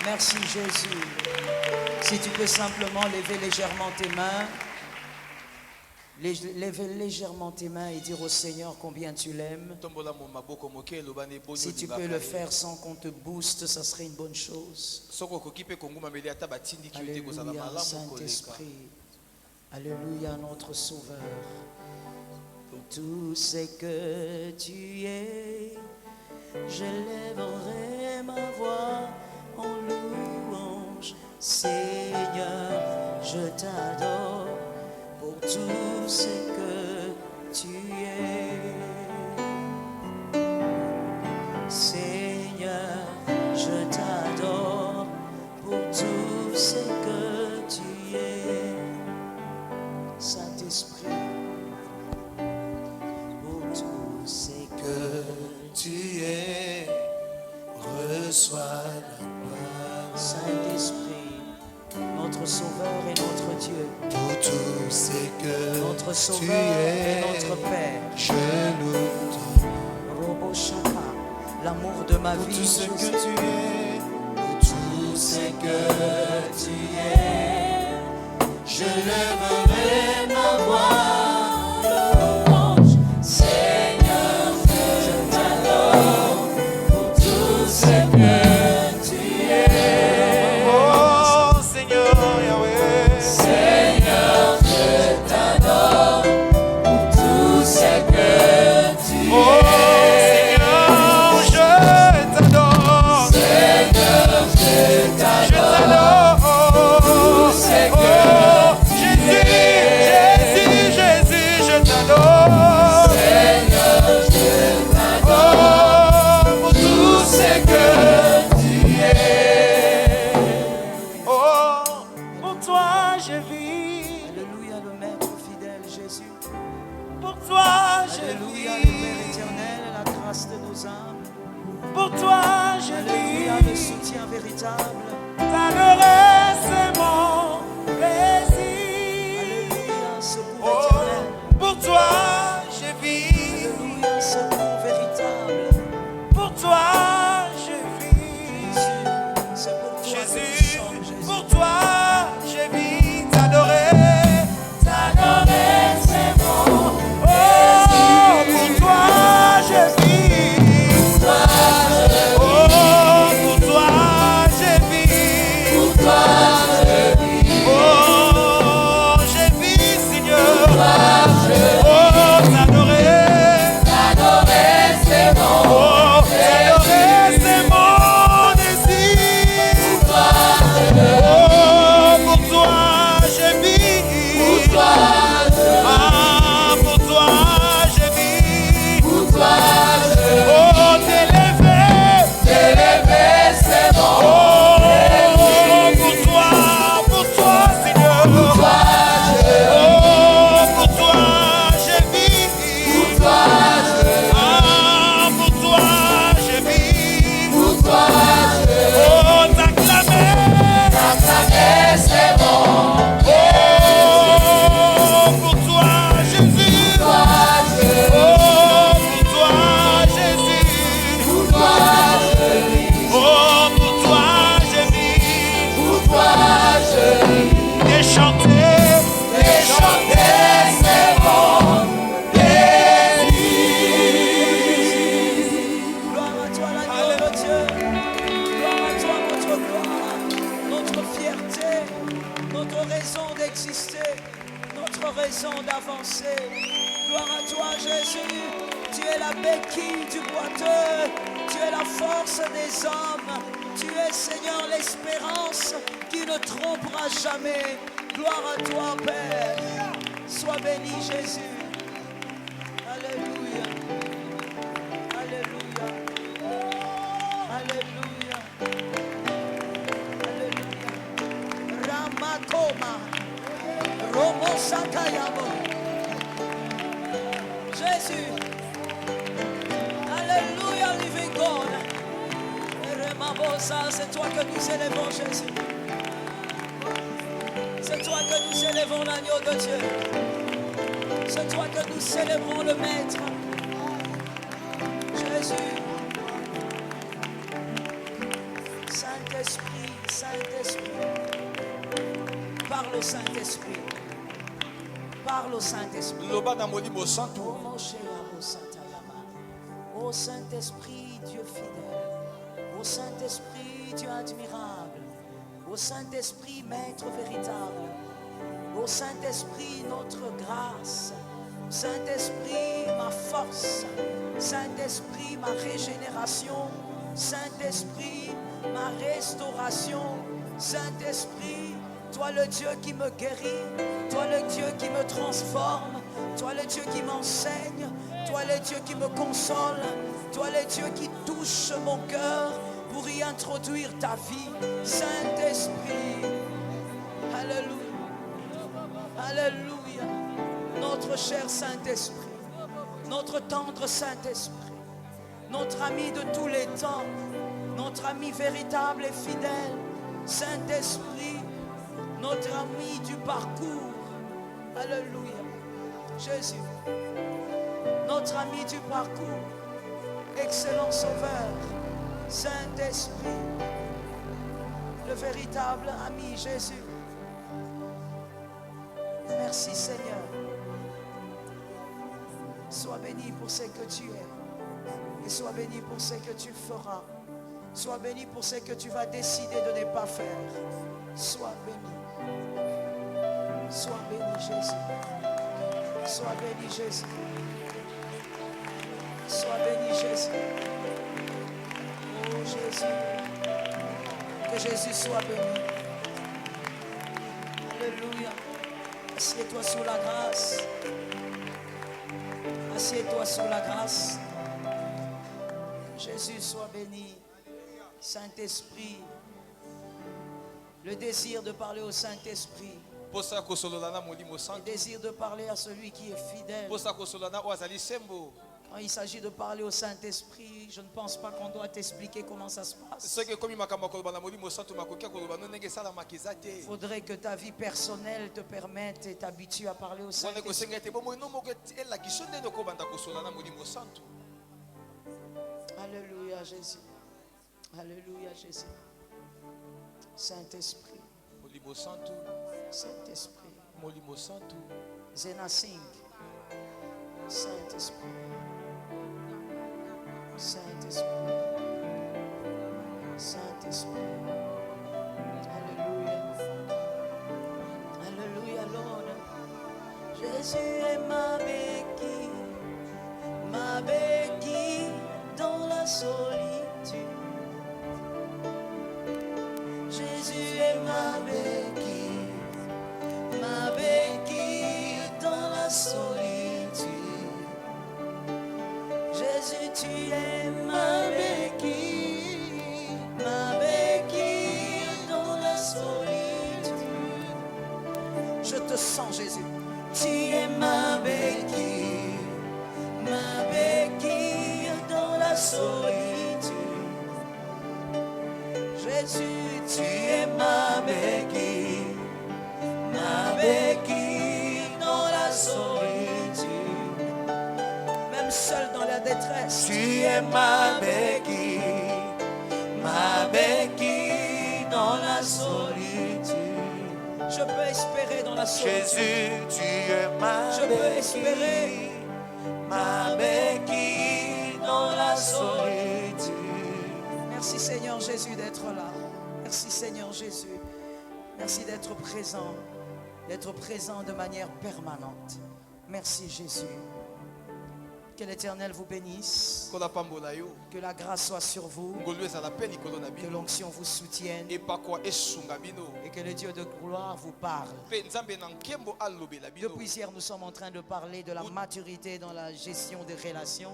Merci Jésus. Si tu peux simplement lever légèrement tes mains. Lève légèrement tes mains et dire au Seigneur combien tu l'aimes. Si tu peux le faire sans qu'on te booste, ça serait une bonne chose. Alléluia, Saint-Esprit. Alléluia, notre Sauveur. Pour tout ce que tu es, je lèverai ma voix en louange. Seigneur, je t'adore. Pour tout ce que tu es, Seigneur, je t'adore. Pour tout ce que tu es, Saint-Esprit. Pour tout ce que tu es, reçois la gloire. Saint-Esprit, notre Sauveur et notre Dieu. Pour tout ce que notre Sauveur tu es, et notre Père. Je loue ton Robo Shaka, l'amour de ma vie. Pour tout ce que tu es, pour tout ce que tu es, je lèverai ma voix. Louange, Seigneur, je t'adore. Pour tout ce que tu es. Oh Seigneur Yahweh, Seigneur, je t'adore. Pour tout ce que tu es. oh Seigneur, je t'adore. Seigneur, je t'adore. Pour tout ce que Jésus, Jésus, je t'adore. Seigneur, je t'adore. Oh, pour Tout ce que tu es. Oh, pour toi je vis. Alléluia, le Maître fidèle Jésus. Pour toi je Alléluia, le vis. Père éternel, la grâce de nos âmes. Pour toi je Alléluia, le vis. soutien véritable. T'adorer c'est mon plaisir. Alléluia, secours Oh, éternel. pour toi je vis. Alléluia, secours véritable. Pour toi je vis. Jésus, c'est pour toi que nous Jésus, sommes, Jésus. pour toi je vis. T'adorer. T'adorer, c'est mon Oh, pour toi je vis. toi, Oh, pour toi je vis. pour toi, je vis. Oh, je vis, Seigneur. je Oh, t'adorer. T'adorer, c'est mon Oh, t'adorer, c'est mon désir. Oh, pour toi je vis. pour toi, Ah, pour toi je vis. pour toi, Oh, t'élever. t'élever, c'est mon Oh, pour toi, Seigneur. Oh, pour toi je vis. pour toi, Ah, pour toi je vis. pour toi, Oh, t'acclamer. t'acclamer, c'est mon Oh, pour toi Jésus. toi, Oh, pour toi Jésus. pour toi, Oh, pour toi je vis. pour toi, Et chanter. et chanter, c'est mon Gloire à toi, l'agneau de Dieu. Gloire à toi, notre gloire, notre fierté, notre raison d'exister, notre raison d'avancer. Gloire à toi, Jésus. Tu es la béquille du boiteux. Tu es la force des hommes. Tu es, Seigneur, l'espérance qui ne trompera jamais. Gloire à toi, Père. Sois béni, Jésus. Alléluia. Alléluia. Alléluia. Alléluia. Ramakoma. Romo Sakayamo. Jésus. Alléluia, living God. Remabosa, c'est toi que nous élevons, Jésus. C'est toi que nous élevons, l'agneau de Dieu. C'est toi que nous célébrons, le Maître. Jésus. Saint-Esprit, Saint-Esprit. Parle au Saint-Esprit. Parle au Saint-Esprit. Loba na molimo santo. Oh mon cher, oh Saint-Ayama. Oh Saint-Esprit, Dieu fidèle. Oh Saint-Esprit, Dieu admirable. Oh Saint-Esprit, Maître véritable. Oh Saint-Esprit, notre grâce. Saint-Esprit, ma force. Saint-Esprit, ma régénération. Saint-Esprit, ma restauration. Saint-Esprit, toi le Dieu qui me guérit. Toi le Dieu qui me transforme. Toi le Dieu qui m'enseigne. Toi le Dieu qui me console. Toi le Dieu qui touche mon cœur pour y introduire ta vie. Saint-Esprit. Alléluia. Alléluia. Notre cher Saint-Esprit. Notre tendre Saint-Esprit. Notre ami de tous les temps. Notre ami véritable et fidèle. Saint-Esprit. Notre ami du parcours. Alléluia. Jésus. Notre ami du parcours. Excellent Sauveur. Saint-Esprit. Le véritable ami Jésus. Merci Seigneur. Sois béni pour ce que tu es. Et sois béni pour ce que tu feras. Sois béni pour ce que tu vas décider de ne pas faire. Sois béni. Sois béni Jésus. Sois béni Jésus. Sois béni Jésus. Oh Jésus. Que Jésus soit béni. Alléluia. Assieds-toi sous la grâce. Assieds-toi sous la grâce. Jésus soit béni. Saint-Esprit. Le désir de parler au Saint-Esprit. Le désir de parler à celui qui est fidèle. Quand il s'agit de parler au Saint-Esprit, je ne pense pas qu'on doit t'expliquer comment ça se passe. Il faudrait que ta vie personnelle te permette et t'habitue à parler au Saint-Esprit. Alléluia Jésus. Alléluia Jésus. Saint-Esprit. Saint-Esprit. Zena sing. Saint-Esprit. Saint-Esprit. Saint-Esprit. Alléluia. Alléluia, Lord. Jésus est ma béquille dans la solitude. Jésus est ma béquille dans la solitude. Jésus, tu es ma béquille dans la solitude. Je te sens, Jésus. Tu es ma béquille dans la solitude. Jésus, tu es ma béquille dans la solitude. Même seul dans la détresse, tu es ma béquille dans la solitude. Je peux espérer dans la solitude. Jésus, tu es ma Je peux espérer. ma béquille dans la solitude. Merci Seigneur Jésus d'être là. Merci Seigneur Jésus. Merci d'être présent de manière permanente. Merci Jésus. Que l'Éternel vous bénisse. Que la grâce soit sur vous. Que l'onction vous soutienne. Et que le Dieu de gloire vous parle. Depuis hier, nous sommes en train de parler de la maturité dans la gestion des relations.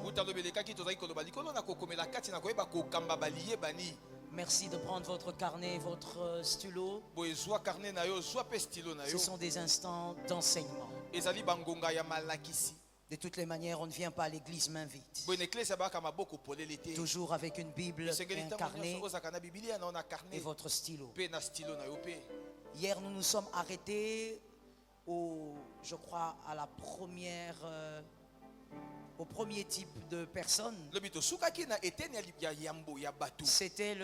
Merci de prendre votre carnet, votre stylo. Ce sont des instants d'enseignement. De toutes les manières, on ne vient pas à l'église main vide. Toujours avec une Bible, un carnet et votre stylo. Hier, nous nous sommes arrêtés je crois, au premier type de personne. C'était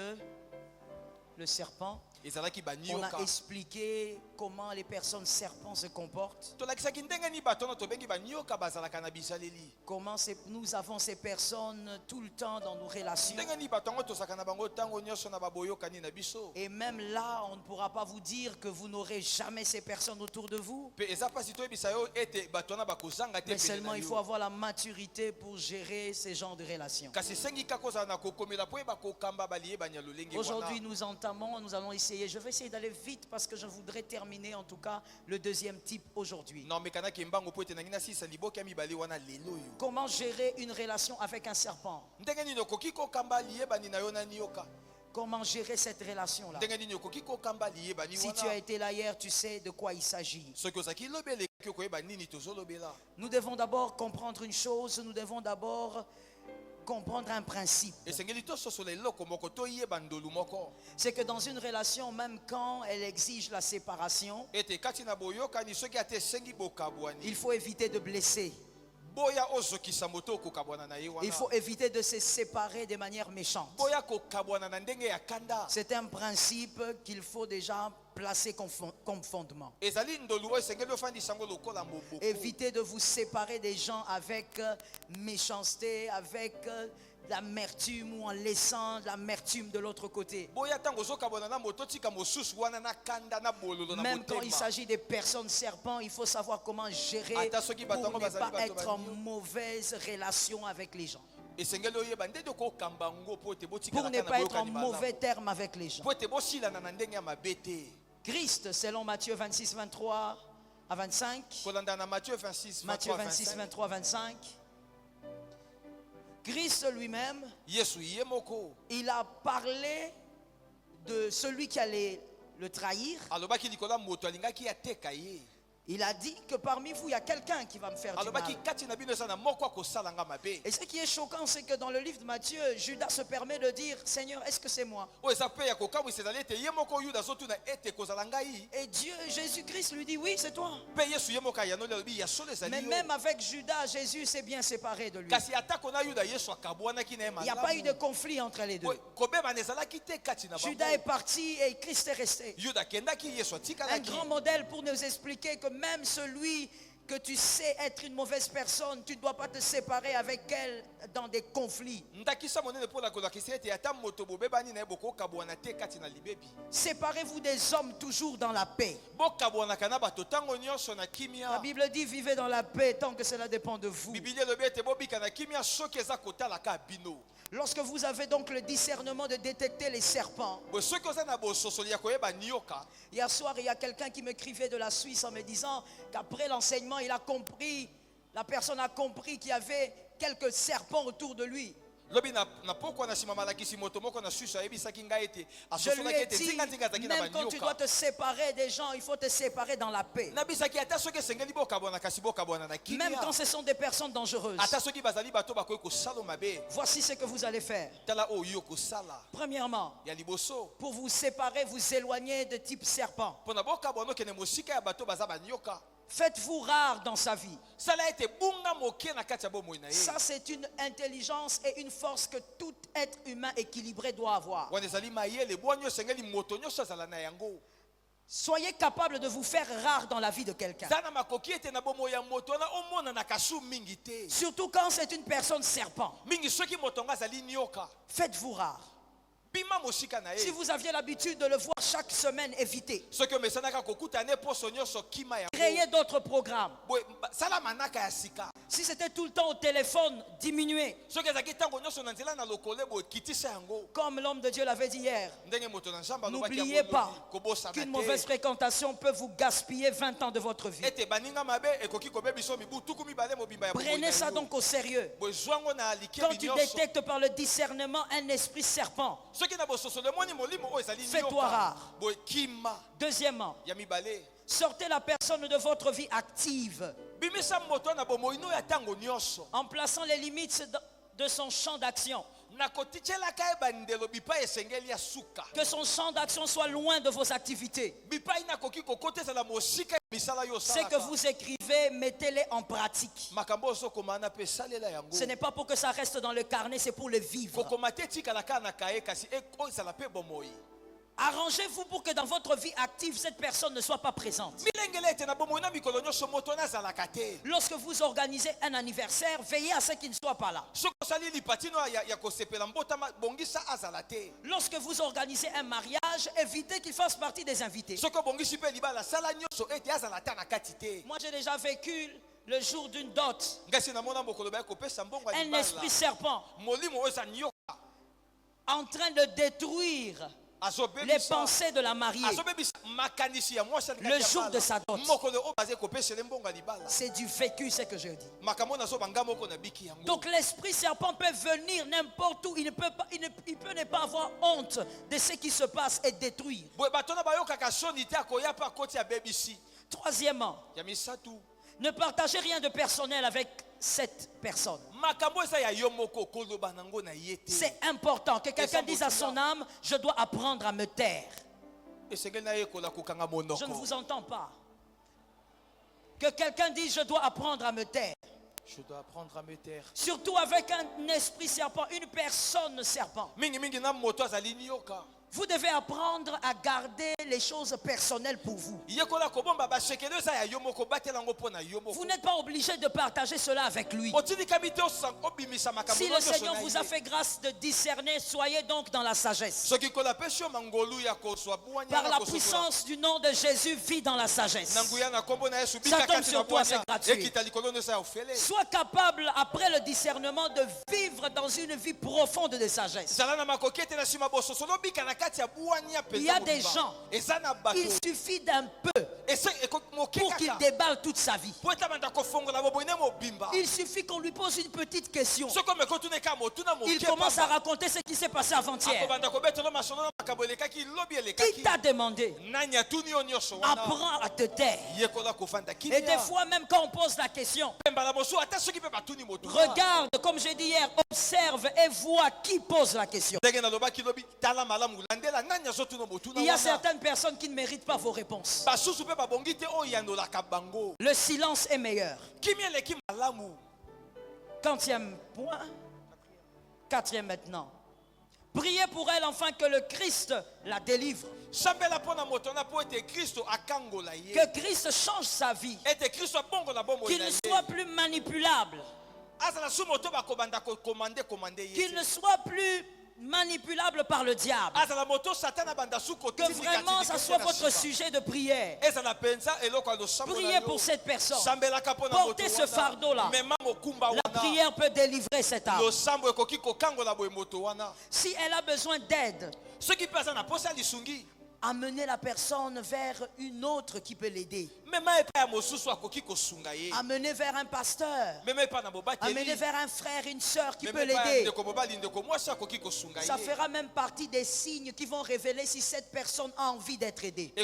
le serpent. ezalaki On banioka. a expliqué comment les personnes serpents se comportent. tolakisaki ndenge nini bato wana tobengi banioka bazalaka na bisaleli. Comment nous avons ces personnes tout le temps dans nos relations. ndenge nini bato yango tozalaka na bango ntango nyonso na baboyokani na biso. Et même là, on ne pourra pas vous dire que vous n'aurez jamais ces personnes autour de vous. mpe eza mpasi toyebisa yo ete bato wana bakozanga te Mais pene seulement na il yo. faut avoir la maturité pour gérer ces genres de relations. kasi esengi kaka kozala na kokomela mpo yeba kokamba baliyebani ya lolenge Aujourd'hui, wana. nous allons essayer. Je vais essayer d'aller vite parce que je voudrais terminer en tout cas le deuxième type aujourd'hui. na omekanaki mbango mpo ete nangi nasisa liboki ya mibale wana lelo oyo. Comment gérer une relation avec un serpent? ndenge nini okoki kokamba liyebani na yo na nioka. Comment gérer cette relation-là? ndenge nini okoki kokamba liyebani Si tu as wana. été là hier, tu sais de quoi il s'agit. soki ozalaki lobeleki okoyeba nini tozolobela. Nous devons d'abord comprendre une chose, nous devons d'abord comprendre un principe. esengeli tososola eloko moko toyeba ndolu moko. C'est que dans une relation, même quand elle exige la séparation, ete kati na boyokani soki ate esengi il bokabwani. faut éviter de blesser. boya ozokisa moto okokabwana na ye wana. Il faut éviter de se séparer de manière méchante. boya kokabwana na ndenge ya kanda. C'est un principe qu'il faut déjà placer comme fondement. ezali ndolu oyo esengeli ofandisa yango lokola moboko. Évitez de vous séparer des gens avec méchanceté, avec l'amertume ou en laissant l'amertume de l'autre côté. boya ntango ozokabwana na moto tika mosusu wana na kanda na bololo na Même quand il motema. s'agit des personnes serpents, il faut savoir comment gérer Ata soki bato pour yango ne bazali pas bato être en banio. mauvaise relation avec les gens. esengeli oyeba ndenge okokamba ngo mpo ete Pour botikala ne kaka na pas être en boyokani mauvais malamu. terme avec les gens. mpo ete bosilana na ndenge ya mabe te. Christ, selon Matthieu 26, 23 à 25, kolanda na Matthieu 26, Matthieu 23, 26, 25. 23 à 25, Christ lui-même, yesu ye moko il a parlé de celui qui allait le trahir. alobaki likolo ya moto alingaki ateka ye. Il a dit que parmi vous, il y a quelqu'un qui va me faire du alobaki mal. kati na bino eza na moko akosalanga mabe. Et ce qui est choquant, c'est que dans le livre de Matthieu, Judas se permet de dire, Seigneur, est-ce que c'est moi? oyo eza mpe ya kokamwisa ezali ete ye moko yuda azotuna ete kozala ngai. Et Dieu, Jésus-Christ lui dit, oui, c'est toi. mpe yesu ye moko ayanoli alobi ya solo ezali Mais yo. même avec Judas, Jésus s'est bien séparé de lui. kasi atako na yuda yesu akabwanaki na ye Il n'y a pas eu de malamu. conflit entre les deux. Oyo, kobebana ezalaki te kati na Judas est bango. parti et Christ est resté. yuda akendaki yesu Un atikalaki. grand modèle pour nous expliquer que même celui que tu sais être une mauvaise personne, tu ne dois pas te séparer avec elle dans des conflits. ndakisa monene mpo na kolakisa ete ata moto bobebani na ye bokokabwana te kati na libebi. Séparez-vous des hommes toujours dans la paix. bokabwanaka na bato ntango nyonso na La kimia. Bible dit vivez dans la paix tant que cela dépend de vous. bibili elobi ete bobika na kimia soki eza kotalaka bino. Lorsque vous avez donc le discernement de détecter les serpents. boye soki oza na bososoli ya koyeba nioka. Hier soir, il y a quelqu'un qui m'écrivait de la Suisse en me disant qu'après l'enseignement, il a compris, la personne a compris qu'il y avait quelques serpents autour de lui. lobi na pokwa na nsima malakisi moto moko na susu ayebisaki ngai ete Je lui asosolaki ai ete dit, nzinga azalaki na même quand tu dois banioka. te séparer des gens, il faut te séparer dans la paix. nabisaki ata soki esengeli bokabwana kasi bokabwana na Même quand kimia. ce sont des personnes dangereuses. ata soki bazali bato bakoki kosala mabe. Voici ce que vous allez faire. tala oyo yo kosala Premièrement, ya liboso. pour vous séparer, vous éloigner de type serpent. mpo na bokabwana okende mosika ya bato baza banioka. Faites-vous rare dans sa vie. sala ete bunga moke na kati ya bomoi na ye. Ça, c'est une intelligence et une force que tout être humain équilibré doit avoir. wana ezali mayele bwani osengeli moto nyonso azala na yango. Soyez capable de vous faire rare dans la vie de quelqu'un. za na makoki ete na bomoi ya moto wana omonana kasu mingi te. Surtout quand c'est une personne serpent. mingi soki moto ngo azali nioka. Faites-vous rare. bima mosika na Si ye. vous aviez l'habitude de le voir chaque semaine, évitez. soki omesanaka kokutana poso nyonso kima yango. Créez d'autres programmes. boye sala manaka ya sika. Si c'était tout le temps au téléphone, diminuez. soki ezalaki ntango nyonso na nzela na lokole boye kitisa yango. Comme l'homme de Dieu l'avait dit hier. ndenge moto na nzambe alobaki N'oubliez yango pas lobi, kobosana qu'une mauvaise te. fréquentation peut vous gaspiller 20 ans de votre vie. ete baninga mabe ekoki kobebiso mibu tuku mibale mobimba ya bomoi na Prenez ça yo. donc au sérieux. boye zwango na Quand likebi tu nyonso. détectes par le discernement un esprit serpent. soki na bososolo emoni molimo oyo ezali Fais-toi nioka. rare. boye kima Deuxièmement, ya mibale. sortez la personne de votre vie active bimisa moto na bomoi no ya ntango nyonso. en plaçant les limites de son champ d'action. na kotikelaka ye bandelo bipai esengeli ya suka. Que son champ d'action soit loin de vos activités. bipai nakoki kokotesala mosika ya misala yo Ce que osalaka. vous écrivez, mettez-les en pratique. makambo ozokomana mpe salela yango. Ce n'est pas pour que ça reste dans le carnet, c'est pour le vivre. kokoma te etikala kaka na kaye kasi oyo ezala mpe bomoi. Arrangez-vous pour que dans votre vie active, cette personne ne soit pas présente. Lorsque vous organisez un anniversaire, veillez à ce qu'il ne soit pas là. Lorsque vous organisez un mariage, évitez qu'il fasse partie des invités. Moi, j'ai déjà vécu le jour d'une dot. Un esprit serpent en train de détruire les pensées de la mariée le jour de sa dot. C'est du vécu ce que je dis. Donc l'esprit serpent peut venir n'importe où. Il peut ne pas avoir honte de ce qui se passe et détruire. Troisièmement, ne partagez rien de personnel avec cette personne. C'est important que quelqu'un dise à son âme, je dois apprendre à me taire. Je ne vous entends pas. Que quelqu'un dise, je dois apprendre à me taire. Je dois apprendre à me taire. Surtout avec un esprit serpent, une personne serpent. Vous devez apprendre à garder les choses personnelles pour vous. Vous n'êtes pas obligé de partager cela avec lui. Si le Seigneur vous a fait grâce de discerner, soyez donc dans la sagesse. Par la puissance du nom de Jésus, vis dans la sagesse. Ça tombe sur toi, c'est gratuit. Sois capable, après le discernement, de vivre dans une vie profonde de sagesse. Il y a des gens, il suffit d'un peu pour qu'il déballe toute sa vie. Il suffit qu'on lui pose une petite question. Il commence à raconter ce qui s'est passé avant-hier. Qui t'a demandé? Apprends à te taire. Et des fois, même quand on pose la question, regarde, comme j'ai dit hier, observe et vois qui pose la question. Il y a certaines personnes qui ne méritent pas vos réponses. Le silence est meilleur. Quatrième point. Quatrième maintenant. Priez pour elle afin que le Christ la délivre. Que Christ change sa vie. Qu'il ne soit plus manipulable. Qu'il ne soit plus manipulable par le diable. Que vraiment ça soit votre sujet de prière. Priez pour cette personne. Portez ce fardeau là. La prière peut délivrer cette âme. Si elle a besoin d'aide, amener la personne vers une autre qui peut l'aider. Amener vers un pasteur. Amener vers un frère, une soeur qui peut l'aider. Ça fera même partie des signes qui vont révéler si cette personne a envie d'être aidée.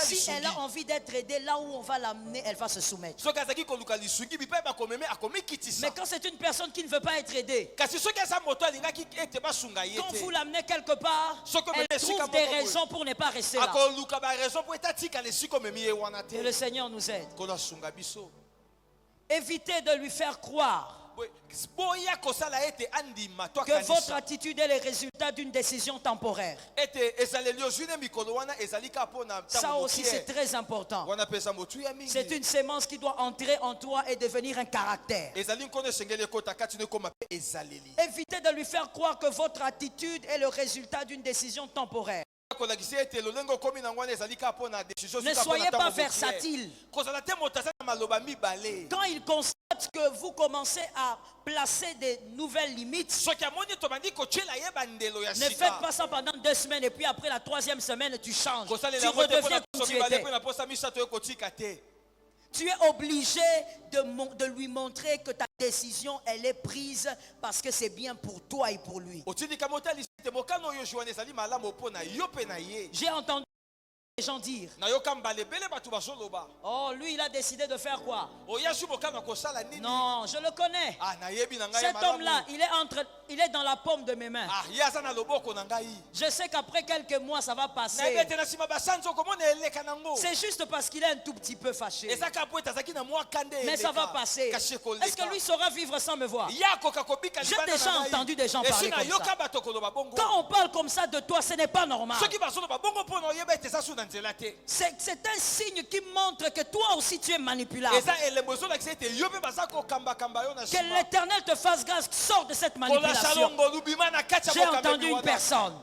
Si elle a envie d'être aidée, là où on va l'amener, elle va se soumettre. Mais quand c'est une personne qui ne veut pas être aidée, quand vous l'amenez quelque part, elle trouve des raisons pour ne pas rester là. Que le Seigneur nous aide. Évitez de lui faire croire que votre attitude est le résultat d'une décision temporaire. Ça aussi c'est très important. C'est une sémence qui doit entrer en toi et devenir un caractère. Évitez de lui faire croire que votre attitude est le résultat d'une décision temporaire. Ne soyez pas versatile. Quand il constate que vous commencez à placer des nouvelles limites, ne faites pas ça pendant 2 semaines et puis après la 3e semaine tu changes. Tu redeviens comme tu étais. Tu es obligé de lui montrer que ta décision elle est prise parce que c'est bien pour toi et pour lui. J'ai entendu les gens dire, oh lui il a décidé de faire quoi? Non, je le connais. Cet homme là il est entre il est dans la paume de mes mains. Ah, ye aza na loboko na ngai. Je sais qu'après quelques mois, ça va Na passer. yebete na sima basanzo komona eleka nango. C'est juste parce qu'il est un tout petit peu fâché. Ezaka po etazaki na mwa kande eleka. Mais ça va passer. Kasi ekoleka. Est-ce que lui saura vivre sans me voir? Ya koka kobika J'ai libanda déjà na ngai. entendu des gens parler Esi na comme yoka ça. bato koloba bongo. Quand on parle comme ça de toi, ce n'est pas normal. Soki bazoloba bongo po na oyeba ete eza su na nzela te. C'est un signe qui montre que toi aussi tu es manipulable. Eza elembo ezolakisa ete yo mpe baza kokambakamba yo na Que nsima. l'Éternel te fasse grâce, sors de cette manipulation. Kolasa lubima na kati ya J'ai bokambi entendu une wana. personne.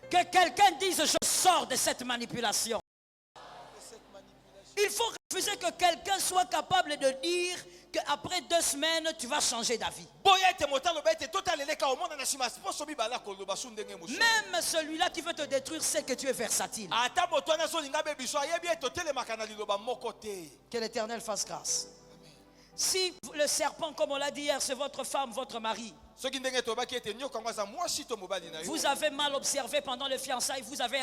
Que quelqu'un dise je sors de cette manipulation. Il faut refuser que quelqu'un soit capable de dire qu'après 2 semaines, tu vas changer d'avis. Boya ete motalo ba ete totaleleka omona na nsima poso mibala koloba su ndenge mosusu. Même celui-là qui veut te détruire sait que tu es versatile. Ata moto wana azolinga be biso ayebi ete otelemaka na liloba moko te. Que l'Éternel fasse grâce. Si le serpent, comme on l'a dit hier, c'est votre femme, votre mari, Soki ndenge tobaki ete nyoka ngo aza mwasi to mobali na yo. vous avez mal observé pendant le fiançailles, vous avez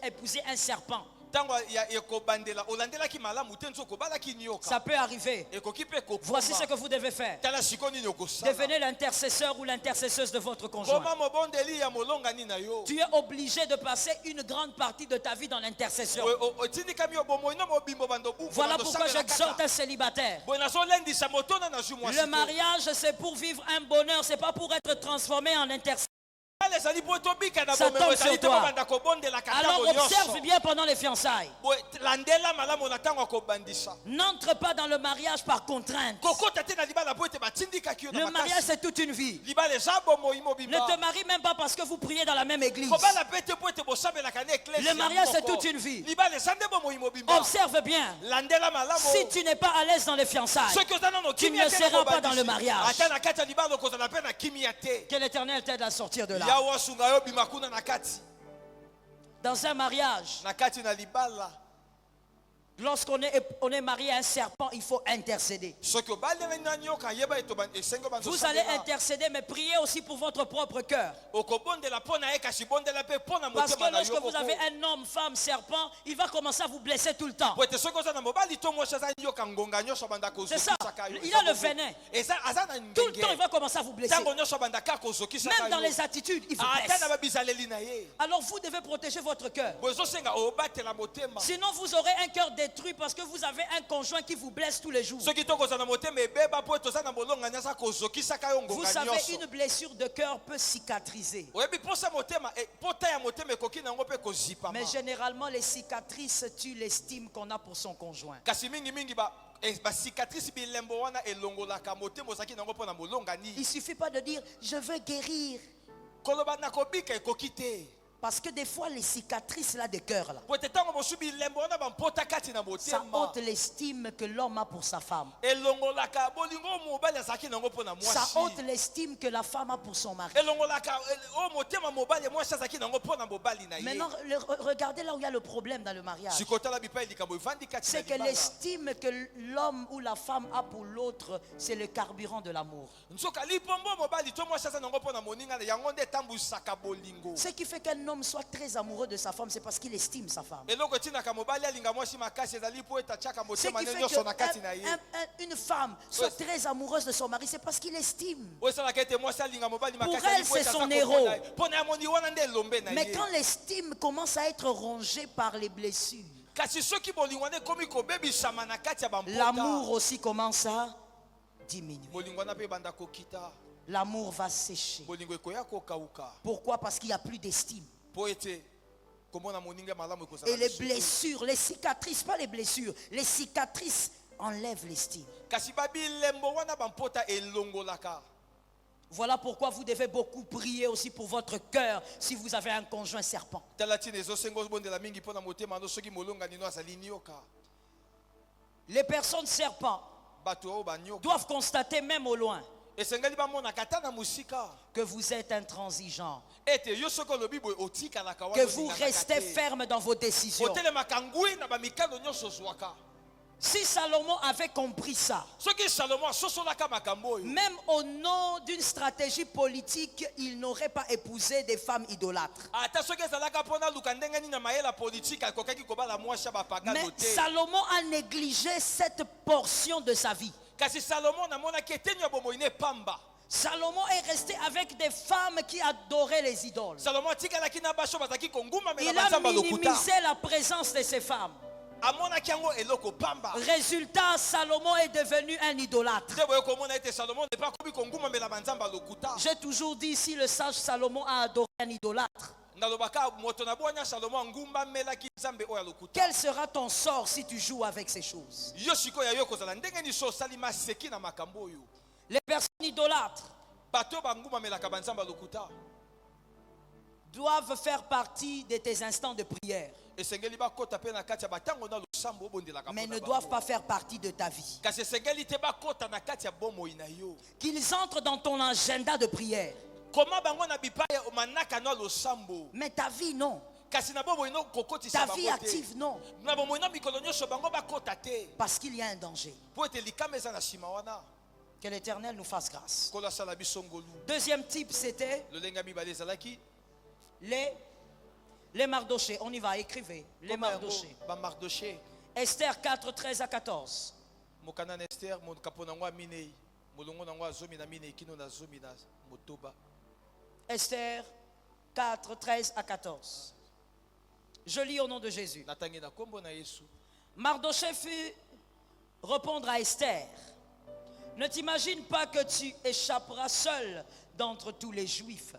épousé un serpent. Tango ya ekobandela olandelaki malamu te nzoko balaki nyoka. Ça peut arriver. Ekoki pe kokoma. Voici ce que vous devez faire. Tala sikoni nyokosala. Devenez l'intercesseur ou l'intercesseuse de votre conjoint. Koma mobondeli ya molongani na yo. Tu es obligé de passer une grande partie de ta vie dans l'intercession. Otindikami obomo ino mobimbo bando buku. Voilà pourquoi j'exhorte un célibataire. Bonazolendisa motona na ju mwasi. Le mariage, c'est pour vivre un bonheur, c'est pas pour être transformé en intercesseur. Ça tombe sur toi. Alors observe bien pendant les fiançailles. N'entre pas dans le mariage par contrainte. Le mariage, c'est toute une vie. Ne te marie même pas parce que vous priez dans la même église. Le mariage, c'est toute une vie. Observe bien. Si tu n'es pas à l'aise dans les fiançailles, tu ne seras pas dans le mariage. Que l'Éternel t'aide à sortir de là. Dans un mariage, lorsqu'on est marié à un serpent, il faut intercéder. Vous allez intercéder, mais priez aussi pour votre propre cœur. Parce que lorsque vous avez un homme, femme, serpent, il va commencer à vous blesser tout le temps. C'est ça. Il a le venin. Tout le temps, il va commencer à vous blesser. Même dans les attitudes, il vous blesse. Alors vous devez protéger votre cœur. Sinon, vous aurez un cœur détruit parce que vous avez un conjoint qui vous blesse tous les jours. Vous savez, une blessure de cœur peut cicatriser. Mais généralement, les cicatrices tuent l'estime qu'on a pour son conjoint. Il suffit pas de dire je veux guérir. Parce que des fois les cicatrices là de cœur là, ça ôte l'estime que l'homme a pour sa femme. Ça ôte l'estime que la femme a pour son mari. Maintenant, regardez là où il y a le problème dans le mariage. C'est que l'estime que l'homme ou la femme a pour l'autre, c'est le carburant de l'amour. Ce qui fait qu'un homme soit très amoureux de sa femme, c'est parce qu'il estime sa femme. Ce qui fait qu'une femme soit très amoureuse de son mari, c'est parce qu'il estime. Pour elle, c'est son héros. Mais quand l'estime commence à être rongée par les blessures, l'amour aussi commence à diminuer. L'amour va sécher. Pourquoi? Parce qu'il n'y a plus d'estime. Et les blessures, les cicatrices, pas les blessures, les cicatrices enlèvent l'estime. Voilà pourquoi vous devez beaucoup prier aussi pour votre cœur si vous avez un conjoint serpent. Les personnes serpents doivent constater même au loin que vous êtes intransigeant, que vous restez ferme dans vos décisions. Si Salomon avait compris ça, même au nom d'une stratégie politique, il n'aurait pas épousé des femmes idolâtres. Mais Salomon a négligé cette portion de sa vie. Salomon est resté avec des femmes qui adoraient les idoles. Salomo atikalaki na basho bazaki konguma mela Il a banzamba lokuta. minimisé la présence de ces femmes. Amonaki yango eloko pamba. Résultat, Salomon est devenu un idolâtre. Te boye komona ete Salomo ne pas komi konguma mela banzamba lokuta. J'ai toujours dit, si le sage Salomon a adoré un idolâtre, Nalobaka moto na bwanya Salomo ngumba melaki nzambe oya lokuta. quel sera ton sort si tu joues avec ces choses? Yo sikoya yo kozala ndenge ni so salima seki na makambo oyo. Les personnes idolâtres Bato banguma melaka banzamba lokuta. doivent faire partie de tes instants de prière, Esengeli bakota pe na kati ya batango na losambo obondelaka. mais ne doivent pas faire partie de ta vie. Kasi esengeli te bakota na kati ya bomoi na yo. Qu'ils entrent dans ton agenda de prière, Koma bango na bipaya manaka no losambo. mais ta vie non. Kasi na bomoi no kokotisa Ta bango vie te. active non. Na bomoi no mikolo nyonso bango bakota te. Parce qu'il y a un danger. Po ete likama eza na sima wana. Que l'Éternel nous fasse grâce. Kola sala biso ngolu. Deuxième type, c'était Lolenga mibale ezalaki. les Mardochés. On y va, écrivez. Les Mardochés. Ba Mardoché. Esther 4, 13 à 14. Mokana Esther mon kapona ngwa minei. Molongo na ngwa zomi na minei kino na zomi na motoba. Esther 4, 13 à 14. Je lis au nom de Jésus. Natangi na kombo na Yesu. Mardoché fut répondre à Esther. Ne t'imagine pas que tu échapperas seul d'entre tous les Juifs,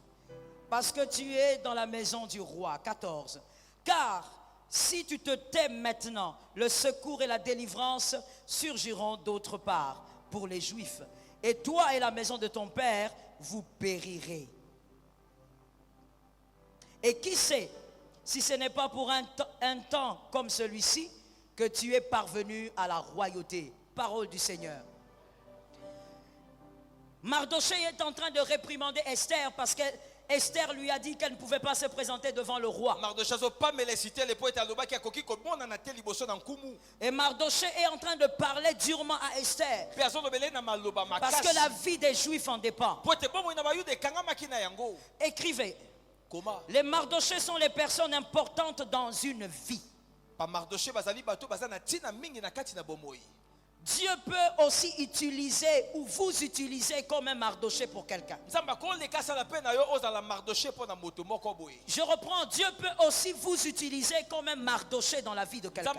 parce que tu es dans la maison du roi. 14. Car si tu te tais maintenant, le secours et la délivrance surgiront d'autre part pour les Juifs. Et toi et la maison de ton père, vous périrez. Et qui sait si ce n'est pas pour un temps comme celui-ci que tu es parvenu à la royauté. Parole du Seigneur. Mardoché est en train de réprimander Esther parce qu'Esther lui a dit qu'elle ne pouvait pas se présenter devant le roi. Mardoché zo pas melecité le poète aloba ki akoki ko bona na te liboso na nkumu. Et Mardoché est en train de parler durement à Esther. Pe azo lobele na maloba makasi. Parce que la vie des Juifs en dépend. Poète bomo na bayu de kangama kina yango. Écrivez. Comment? Les Mardochés sont les personnes importantes dans une vie. Pa Mardoché bazali bato bazana tina mingi na kati na bomoi. Dieu peut aussi utiliser ou vous utiliser comme un Mardoché pour quelqu'un. Je reprends, Dieu peut aussi vous utiliser comme un Mardoché dans la vie de quelqu'un.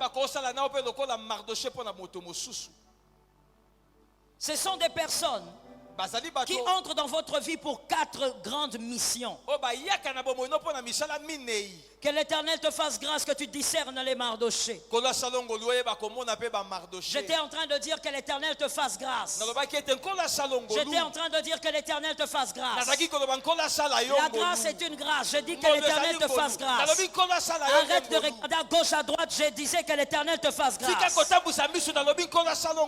Ce sont des personnes qui entrent dans votre vie pour 4 grandes missions. Que l'Éternel te fasse grâce que tu discernes les Mardochés. J'étais en train de dire que l'Éternel te fasse grâce. J'étais en train de dire que l'Éternel te fasse grâce. La grâce est une grâce. Je dis que l'Éternel te fasse grâce. Arrête de regarder à gauche, à droite. Je disais que l'Éternel te fasse grâce.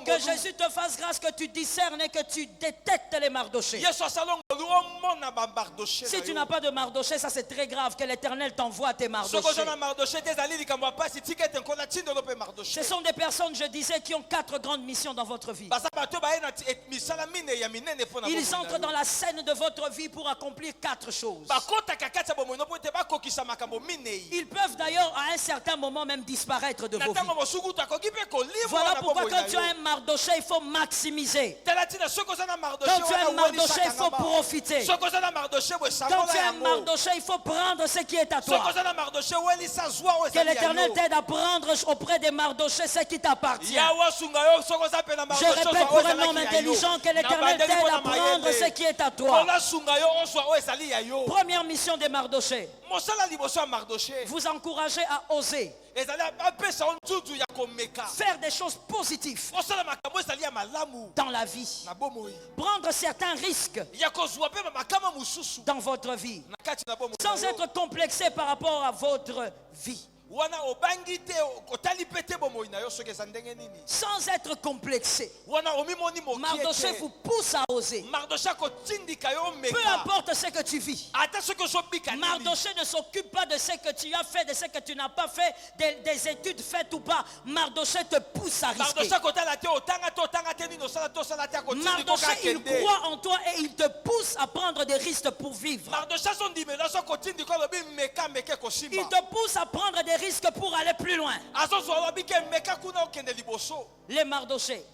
Que Jésus te fasse grâce, que tu discernes et que tu détectes les Mardochés. Si tu n'as pas de Mardoché, ça c'est très grave. Que l'Éternel t'envoie tes Mardochés. Ce sont des personnes, je disais, qui ont 4 grandes missions dans votre vie. Ils entrent dans la scène de votre vie pour accomplir 4 choses. Ils peuvent d'ailleurs à un certain moment même disparaître de vos vies. Voilà pourquoi quand tu as un Mardoché, il faut maximiser. Quand tu as un Mardoché, il faut profiter. Quand tu as un Mardoché, il faut prendre ce qui est à toi. Que l'Éternel t'aide à prendre auprès des Mardochés ce qui t'appartient. Je répète pour un homme intelligent, que l'Éternel t'aide à prendre ce qui est à toi. Première mission des Mardochés. Vous encouragez à oser. Faire des choses positives dans la vie. Prendre certains risques dans votre vie. Sans être complexé par rapport à votre vie. Sans être complexé. Mardoché vous pousse à oser. Peu importe ce que tu vis. Mardoché ne s'occupe pas de ce que tu as fait, de ce que tu n'as pas fait, des études faites ou pas. Mardoché te pousse à risquer. Mardoché, il croit en toi et il te pousse à prendre des risques pour vivre. Il te pousse à prendre des risques pour aller plus loin. Les Mardochés,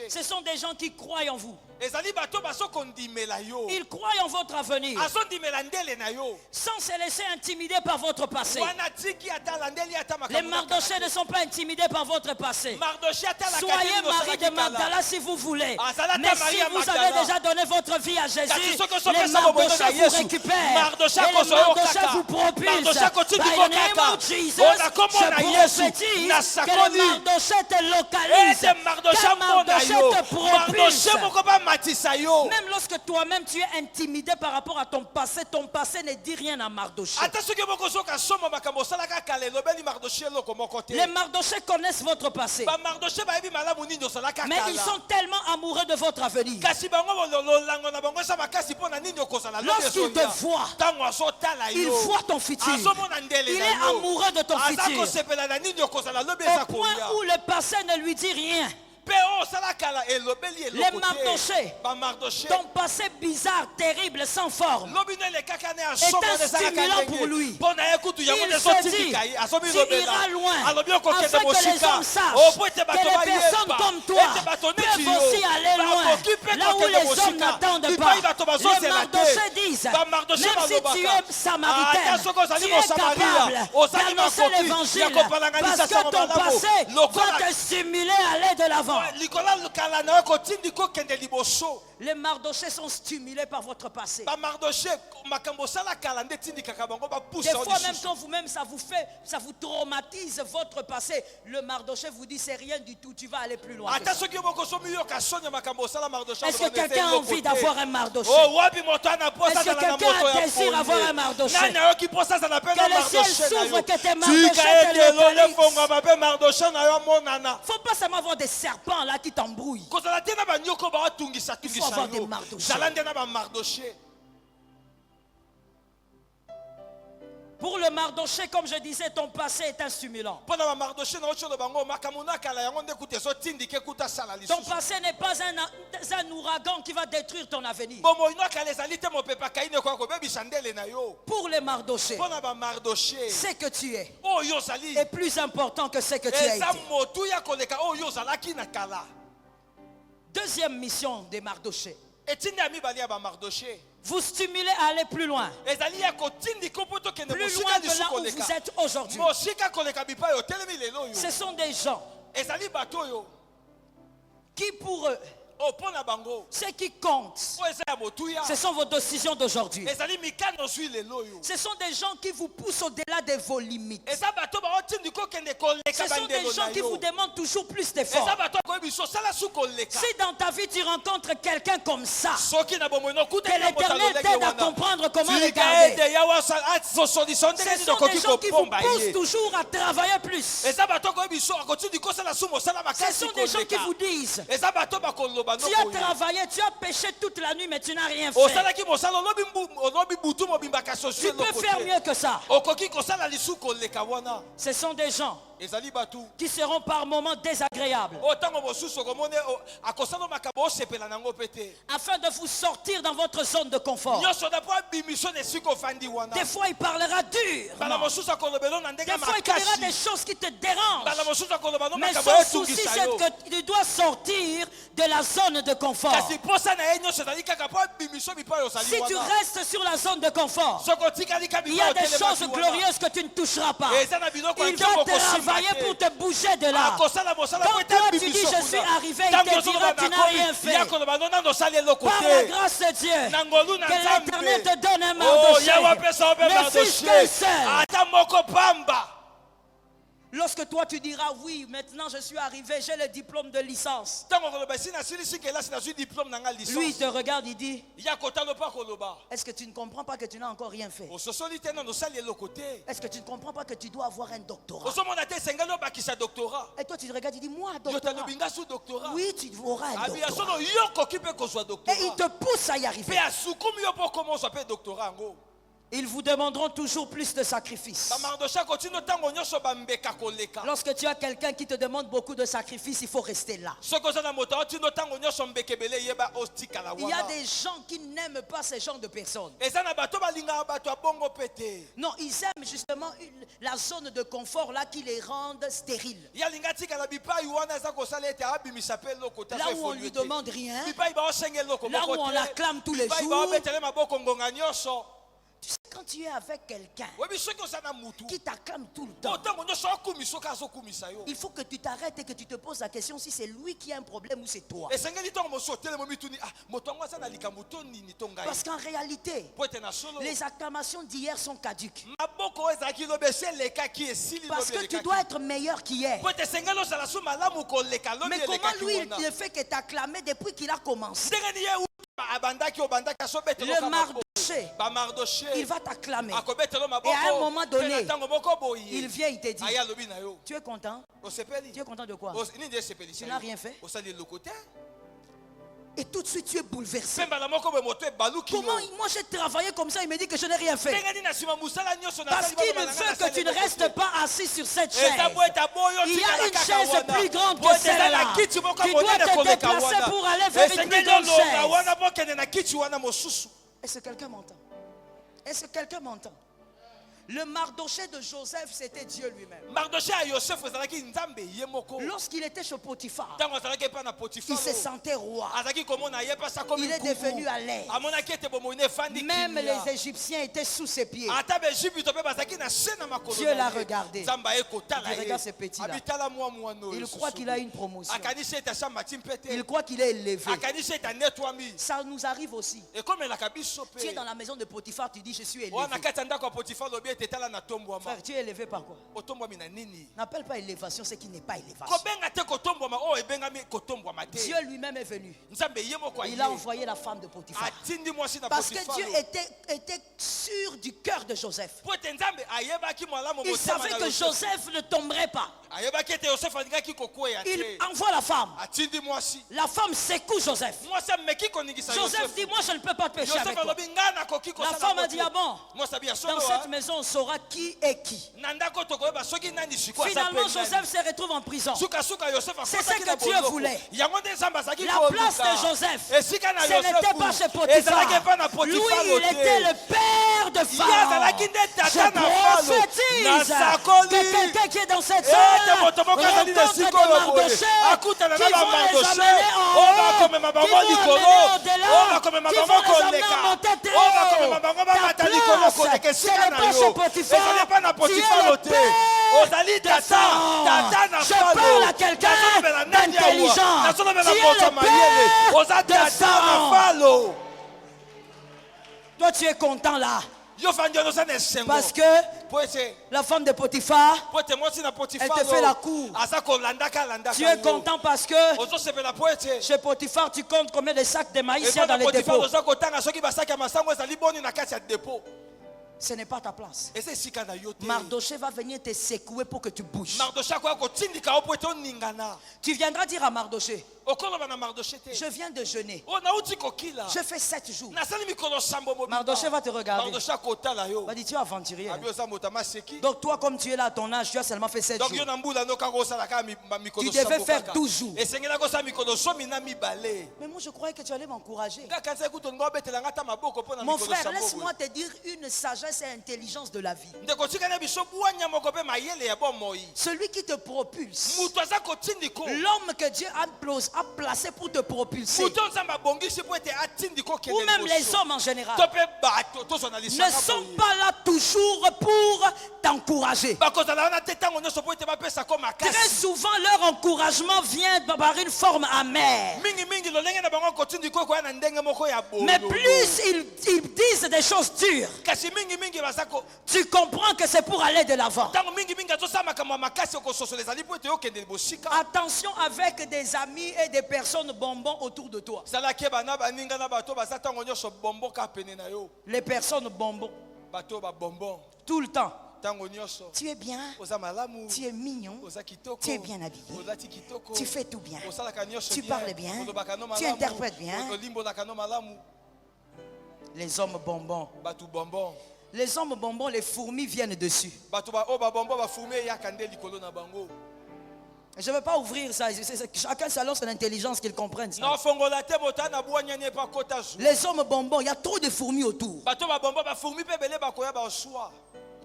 ce sont des gens qui croient en vous. ezali bato bazokondimela yo Ils croient en votre avenir azondimela ndele na yo sans se laisser intimider par votre passé. wana tiki atala ndeli ata Les makambo Mardochés ne sont pas intimidés par votre passé. Mardoché atala Soyez Marie de Magdala si vous voulez. Azalata Mais si Maria vous Magdala. avez déjà donné votre vie à Jésus, Kasi soko so les pesa bomono na Mardochés vous Yesu. récupèrent. Mardoché Et les kozo yo Mardochés kaka. vous propulsent. Mardoché kotiki By ko the name kaka. of Jesus, Ona kombo na je Yesu. prophétise Na que sakoli. les Mardochés te localisent. ete Mardoché Que mona Mardochés yo te propulse. Mardoché moko ba matisa yo Même lorsque toi-même tu es intimidé par rapport à ton passé ne dit rien à Mardoché. ata soki moko soka soma makambo osalaka kala elobeli Mardoché eloko moko te Les Mardochés connaissent votre passé. bamardoché bayebi malamu nini osalaka Mais ils kala sont tellement amoureux de votre avenir. kasi bango lolango na bango esa makasi mpo na nini okozala Lorsqu'il te voit, ntango azotala il yo voit ton futur. azomona ndele Il na est yo amoureux de ton aza futur. kosepela na nini okozala lobi eza Au point koya où le passé ne lui dit rien. mpe oyo osala kala elobeli Les eloko Mardochés, te bamardoché ton passé bizarre, terrible, sans forme, lobi no elekaka ne est asomba un ezalaka stimulant pour lui. mpo na ye kutu yango nde Il se dit, ezotindika ye azomi tu lobela iras loin, alobi okokende afin que les mosika hommes sachent o po ete que bato les personnes bayeba comme toi ete bato neti peuvent yo aussi aller loin, bakoki mpe là où kokende les hommes mosika n'attendent lipai pas. bato Les bazozela Mardochés te disent, bamardoché même si tu es samaritaine, ata soki ozali tu es mosamaria capable ozali d'annoncer makoki l'évangile ya kopalanganisa parce que sango ton malamu passé va lokola te stimuler à aller de l'avant. likola kala na yo kotindi kokende liboso Les Mardochés sont stimulés par votre passé. bamardoché makambo osala kala nde etindikaka bango Des bapusa fois même quand vous-même ça vous traumatise votre passé, le Mardoché vous dit c'est rien du tout, tu vas aller plus loin. que ata ça. soki moko somiyoka sonya makambo osala mardoché Est-ce que quelqu'un a envie d'avoir un Mardoché? oh wapi moto ana posa Est-ce que azala na quelqu'un moto a ya désir avoir un Mardoché? nani ayoki posa azala mpe na Que le ciel mardoché na s'ouvre, yo que tes Mardochés tika te ete elole localisent. efongama mpe mardoché na yo amonana Faut pas seulement avoir des serpents là qui t'embrouillent. kozala te na banyoko baotungisa Il faut avoir tungisa des yo Mardochés. zala nde na bamardoché Pour le Mardoché, comme je disais, ton passé est un stimulant. mpo na bamardoché na otyo bango makambo na kala yango nde kuta ezotindika ekuta sala Ton lisusu passé n'est pas un ouragan qui va détruire ton avenir. bomoi no kala ezali te mopepe akaini ekoya kobebisa ndele na yo Pour les Mardochés, mpo na bamardoché ce que tu es oyo ozali est plus important que ce que tu as eza été. motu ya koleka oyo ozalaki na kala Deuxième mission des Mardochés. etindi ya mibale ya bamardoché Vous stimulez à aller plus loin. ezali ya kotindika mpo tokende Plus mosika loin de lisu là où koleka vous êtes aujourd'hui. mosika koleka bipai otelemi lelo oyo Ce sont des gens ezali bato oyo qui pour eux, o mpo na bango ce qui compte, oyo eza ya motuya ce sont vos décisions d'aujourd'hui. ezali mikano ozwi lelo oyo Ce sont des gens qui vous poussent au-delà de vos limites. eza bato baotindika okende koleka Ce sont des bandelo gens na qui vous yo demandent toujours plus eza d'efforts. bato akoyebi so osala su koleka Si dans ta vie tu rencontres quelqu'un comme ça, soki na bomoi que nokutaki na moto l'Éternel aloleki t'aide à wana comprendre comment tika regarder. ete yawa solution ndenge Ce nini sont des okoki gens qui vous kopomba poussent ye toujours à travailler plus. eza bato akoyebi so akotindika osala su mosala Ce makasi sont des gens qui koleka vous disent, eza bato bakoloba tu as nokoye travaillé, tu as péché toute la nuit, mais tu n'as rien fait. osalaki mosala olobi butu mobimba kasi ozwi Tu peux eloko faire te mieux que ça. okoki kosala lisu koleka wana Ce sont des gens ezali bato qui seront par moments désagréables oyo ntango mosusu okomoni akosala makambo osepela nango mpe te afin de vous sortir dans votre zone de confort. nyonso na mpo abimiso na esika ofandi wana Des fois, il parlera dur. mbala mosusu akolobela na ndenge Des fois, il te dira des makasi choses qui te dérangent. mbala mosusu akoloba no Mais makambo son souci, etungisa c'est yo que tu dois sortir de la zone de confort. kasi posa na ye nyonso ezali kaka mpo abimiso bipai ozali Si tu wana restes sur la zone de confort, soki otikali ka il y a bipai des choses glorieuses que tu ne toucheras pas. eza na biloko Il ake va bokosimba travailler pour te bouger de là. akosala mosala Quand po ete toi, tu dis, abimiso je suis kuna arrivé, il ntango te ozoloba dira, tu n'as nakomi rien fait. ya koloba no nano osali eloko Par la te grâce de Dieu, na ngolu na que l'Éternel nzambe te donne un oh yawe Mardoché. apesa yo mpe Ne fût-ce qu'un mardoche seul. ata moko pamba Lorsque toi tu diras oui, maintenant je suis arrivé, j'ai le diplôme de licence. ntango koloba esi nasilisi kelasi nazwi diplôme na nga Lui il licence te regarde, il dit, ya kotala mpo akoloba est-ce que tu ne comprends pas que tu n'as encore rien fait? ososoli te nano osali eloko te Est-ce que tu ne comprends pas que tu dois avoir un doctorat? ozomona te esengeli obakisa doctorat Et toi tu te regardes, il dit, moi yo doctorat. talobi nga su doctorat Oui, tu auras un abi ya doctorat. sono yo koki mpe kozwa Et il doctorat te pousse à y mpe arriver. asukumi yo mpo koma ozwa mpe doctorat yango Ils vous demanderont toujours plus de sacrifices. Lorsque tu as quelqu'un qui te demande beaucoup de sacrifices, il faut rester là. Il y a des gens qui n'aiment pas ces genres de personnes. Non, ils aiment justement la zone de confort là qui les rend stériles. Là où on ne lui demande rien, là où on l'acclame tous les jours. Tu sais, quand tu es avec quelqu'un qui t'acclame tout le temps, il faut que tu t'arrêtes et que tu te poses la question si c'est lui qui a un problème ou c'est toi. Parce qu'en réalité, les acclamations d'hier sont caduques. Parce que tu dois être meilleur qu'hier. Mais comment lui, il fait que t'acclamer depuis qu'il a commencé? Le Mardoché, il va t'acclamer. Et à un moment donné, il vient, il te dit, tu es content? Tu es content de quoi? Tu n'as rien fait? Et tout de suite tu es bouleversé. Comment moi j'ai travaillé comme ça, il me dit que je n'ai rien fait. Parce qu'il ne veut que tu ne restes pas assis sur cette chaise. Il y a une chaise plus grande que celle-là. Tu dois te déplacer pour aller vers une plus grande chaise. Est-ce que quelqu'un m'entend? Est-ce que quelqu'un m'entend? Le Mardoché de Joseph, c'était Dieu lui-même. Lorsqu'il était chez Potiphar, il se sentait roi. Il est devenu à l'aise. Même les Égyptiens étaient sous ses pieds. Dieu l'a regardé. Il regarde ce petit-là. Il croit qu'il a une promotion. Il croit qu'il est élevé. Ça nous arrive aussi. Tu es dans la maison de Potiphar, tu dis je suis élevé. Frère, tu es élevé par quoi? N'appelle pas élévation ce qui n'est pas élévation. Dieu lui-même est venu. Il a envoyé la femme de Potiphar. Parce que Dieu était sûr du cœur de Joseph. Il savait que Joseph ne tomberait pas. Il envoie la femme. La femme secoue Joseph. Joseph dit, moi je ne peux pas te pécher avec toi. La femme a dit, ah bon, dans cette maison on saura qui est qui. Finalement Joseph se retrouve en prison. C'est ce que Dieu voulait. La place de Joseph, ce n'était pas chez Potiphar. Lui il était le père de Pharaon. Je prophétise que quelqu'un qui est dans cette salle rencontre des Mardochés qui vont les amener en haut, qui vont les amener au-delà, qui vont les amener en monter terre. Ta place, ce n'est pas chez Potiphar, tu es le père de Pharaon. Je parle à quelqu'un d'intelligent. Tu es le père de Pharaon. Toi tu es content là. Parce que la femme de Potiphar, elle te fait la cour. Tu es content parce que chez Potiphar, tu comptes combien de sacs de maïs il y a dans les dépôts. Ce n'est pas ta place. Mardoché va venir te secouer pour que tu bouges. Tu viendras dire à Mardoché, je viens de jeûner. Je fais 7 jours. Mardoché va te regarder. Va dire, tu es aventurier. Donc toi comme tu es là à ton âge, tu as seulement fait 7 jours. Tu devais faire 12 jours. Mais moi je croyais que tu allais m'encourager. Mon frère, laisse-moi te dire une sagesse et intelligence de la vie. Celui qui te propulse, l'homme que Dieu a placé pour te propulser, ou même les hommes en général, ne sont pas là toujours pour t'encourager. Très souvent leur encouragement vient par une forme amère. Mais plus ils disent des choses dures, tu comprends que c'est pour aller de l'avant. Attention avec des amis et des personnes bonbons autour de toi. Les personnes bonbons. Tout le temps. Tu es bien, tu es mignon, tu es bien habillé, tu fais tout bien, tu parles bien, tu interprètes bien. Les hommes bonbons. Les hommes bonbons, les fourmis viennent dessus. Je ne veux pas ouvrir ça. Chacun selon son intelligence qu'il comprenne ça. Les hommes bonbons, il y a trop de fourmis autour.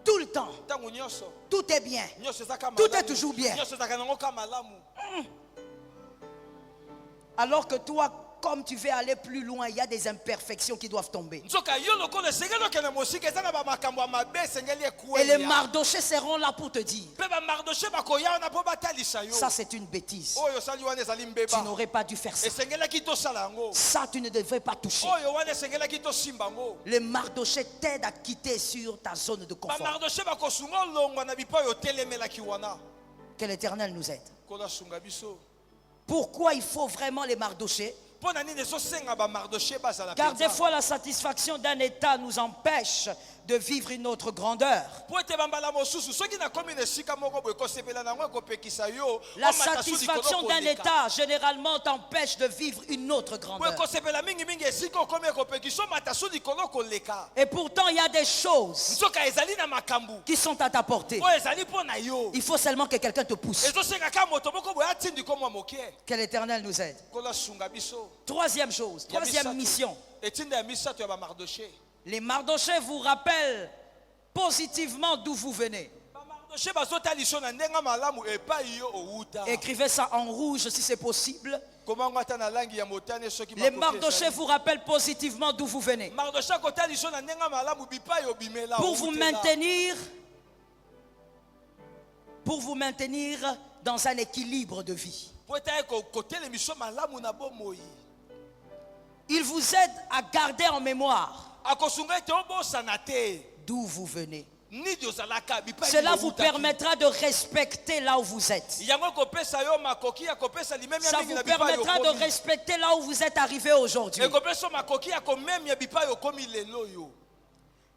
Tout le temps. Tout est bien. Tout est toujours bien. Alors que toi, comme tu veux aller plus loin, il y a des imperfections qui doivent tomber. Et les Mardochés seront là pour te dire, ça c'est une bêtise. Tu n'aurais pas dû faire ça. Ça tu ne devrais pas toucher. Les Mardochés t'aident à quitter sur ta zone de confort. Que l'Éternel nous aide. Pourquoi il faut vraiment les Mardochés? Car des fois la satisfaction d'un état nous empêche de vivre une autre grandeur. La satisfaction d'un état généralement t'empêche de vivre une autre grandeur. Et pourtant il y a des choses qui sont à ta portée. Il faut seulement que quelqu'un te pousse. Que l'Éternel nous aide. Troisième chose, troisième mission. Les Mardochés vous rappellent positivement d'où vous venez. Écrivez ça en rouge si c'est possible. Les Mardochés vous rappellent positivement d'où vous venez. Pour vous maintenir dans un équilibre de vie. Il vous aide à garder en mémoire d'où vous venez. Cela vous permettra de respecter là où vous êtes. Ça vous permettra de respecter là où vous êtes arrivé aujourd'hui.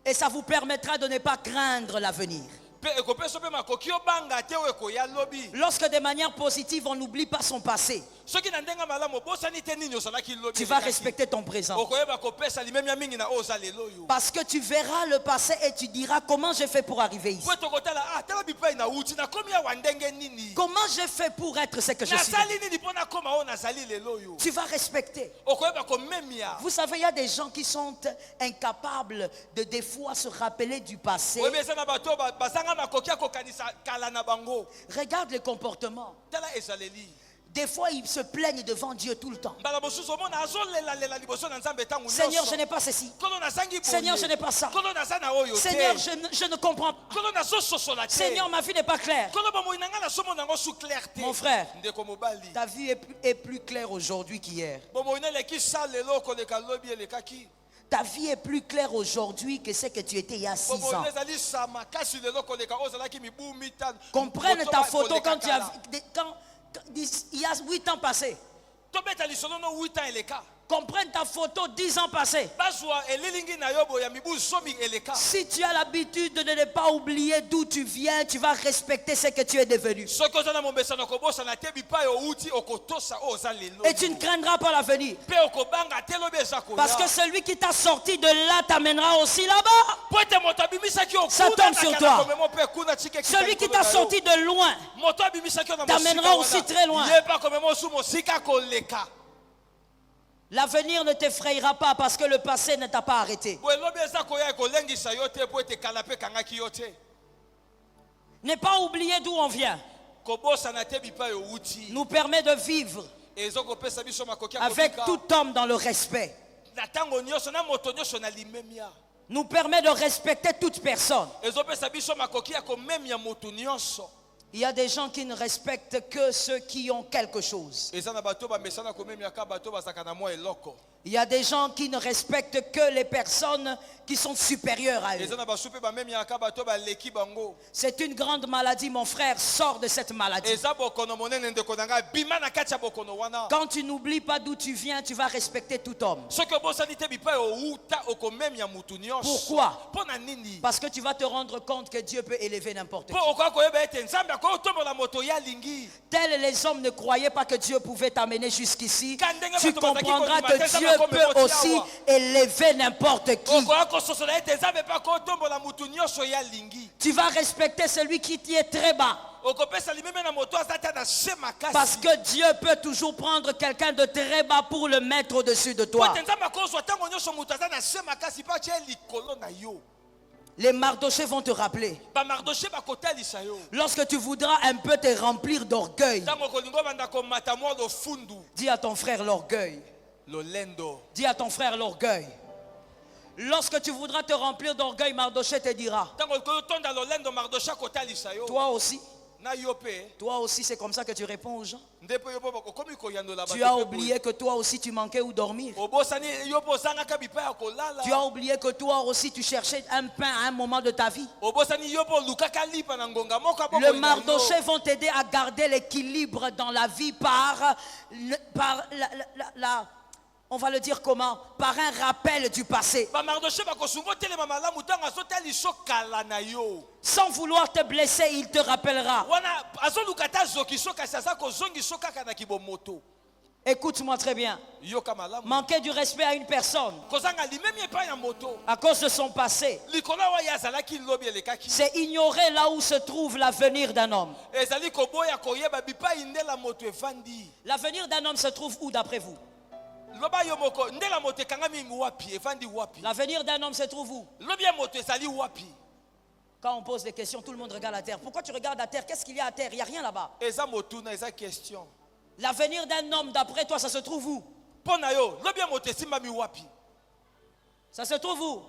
Et ça vous permettra de ne pas craindre l'avenir. Lorsque de manière positive on n'oublie pas son passé, tu vas respecter ton présent. Parce que tu verras le passé et tu diras comment j'ai fait pour arriver ici. Comment j'ai fait pour être ce que je suis. Tu vas respecter. Vous savez, il y a des gens qui sont incapables de des fois se rappeler du passé. Regarde les comportements. Des fois, ils se plaignent devant Dieu tout le temps. Seigneur, je n'ai pas ceci. Seigneur, je n'ai pas ça. Seigneur, je ne comprends pas. Seigneur, ma vie n'est pas claire. Mon frère, ta vie est plus claire aujourd'hui qu'hier. Ta vie est plus claire aujourd'hui que ce que tu étais il y a 6 ans. Comprenne ta photo quand tu as... il y a 8 ans passés. Comprenne ta photo 10 ans passés. Si tu as l'habitude de ne pas oublier d'où tu viens, tu vas respecter ce que tu es devenu. Et tu ne craindras pas l'avenir. Parce que celui qui t'a sorti de là t'amènera aussi là-bas. Ça tombe sur toi. Celui qui t'a sorti de loin t'amènera aussi très loin. L'avenir ne t'effrayera pas parce que le passé ne t'a pas arrêté. Ne pas oublier d'où on vient nous permet de vivre avec tout homme dans le respect. Nous permet de respecter toute personne. Il y a des gens qui ne respectent que ceux qui ont quelque chose. Il y a des gens qui ne respectent que les personnes qui sont supérieures à eux. C'est une grande maladie, mon frère. Sors de cette maladie. Quand tu n'oublies pas d'où tu viens, tu vas respecter tout homme. Pourquoi? Parce que tu vas te rendre compte que Dieu peut élever n'importe qui. Tels les hommes ne croyaient pas que Dieu pouvait t'amener jusqu'ici. Tu comprendras que Dieu peut aussi élever n'importe qui. Tu vas respecter celui qui est très bas. Parce que Dieu peut toujours prendre quelqu'un de très bas pour le mettre au-dessus de toi. Les Mardochés vont te rappeler. Lorsque tu voudras un peu te remplir d'orgueil, dis à ton frère l'orgueil. Dis à ton frère l'orgueil. Lorsque tu voudras te remplir d'orgueil, Mardoché te dira. Toi aussi. Toi aussi, c'est comme ça que tu réponds aux gens. Tu as oublié que toi aussi tu manquais où dormir. Tu as oublié que toi aussi tu cherchais un pain à un moment de ta vie. Les Mardochés vont t'aider à garder l'équilibre dans la vie par on va le dire comment? Par un rappel du passé. Sans vouloir te blesser, il te rappellera. Écoute-moi très bien. Manquer du respect à une personne à cause de son passé, c'est ignorer là où se trouve l'avenir d'un homme. L'avenir d'un homme se trouve où d'après vous? L'avenir d'un homme se trouve où? Quand on pose des questions, tout le monde regarde la terre. Pourquoi tu regardes la terre? Qu'est-ce qu'il y a à terre? Il n'y a rien là-bas. L'avenir d'un homme, d'après toi, ça se trouve où? Ça se trouve où?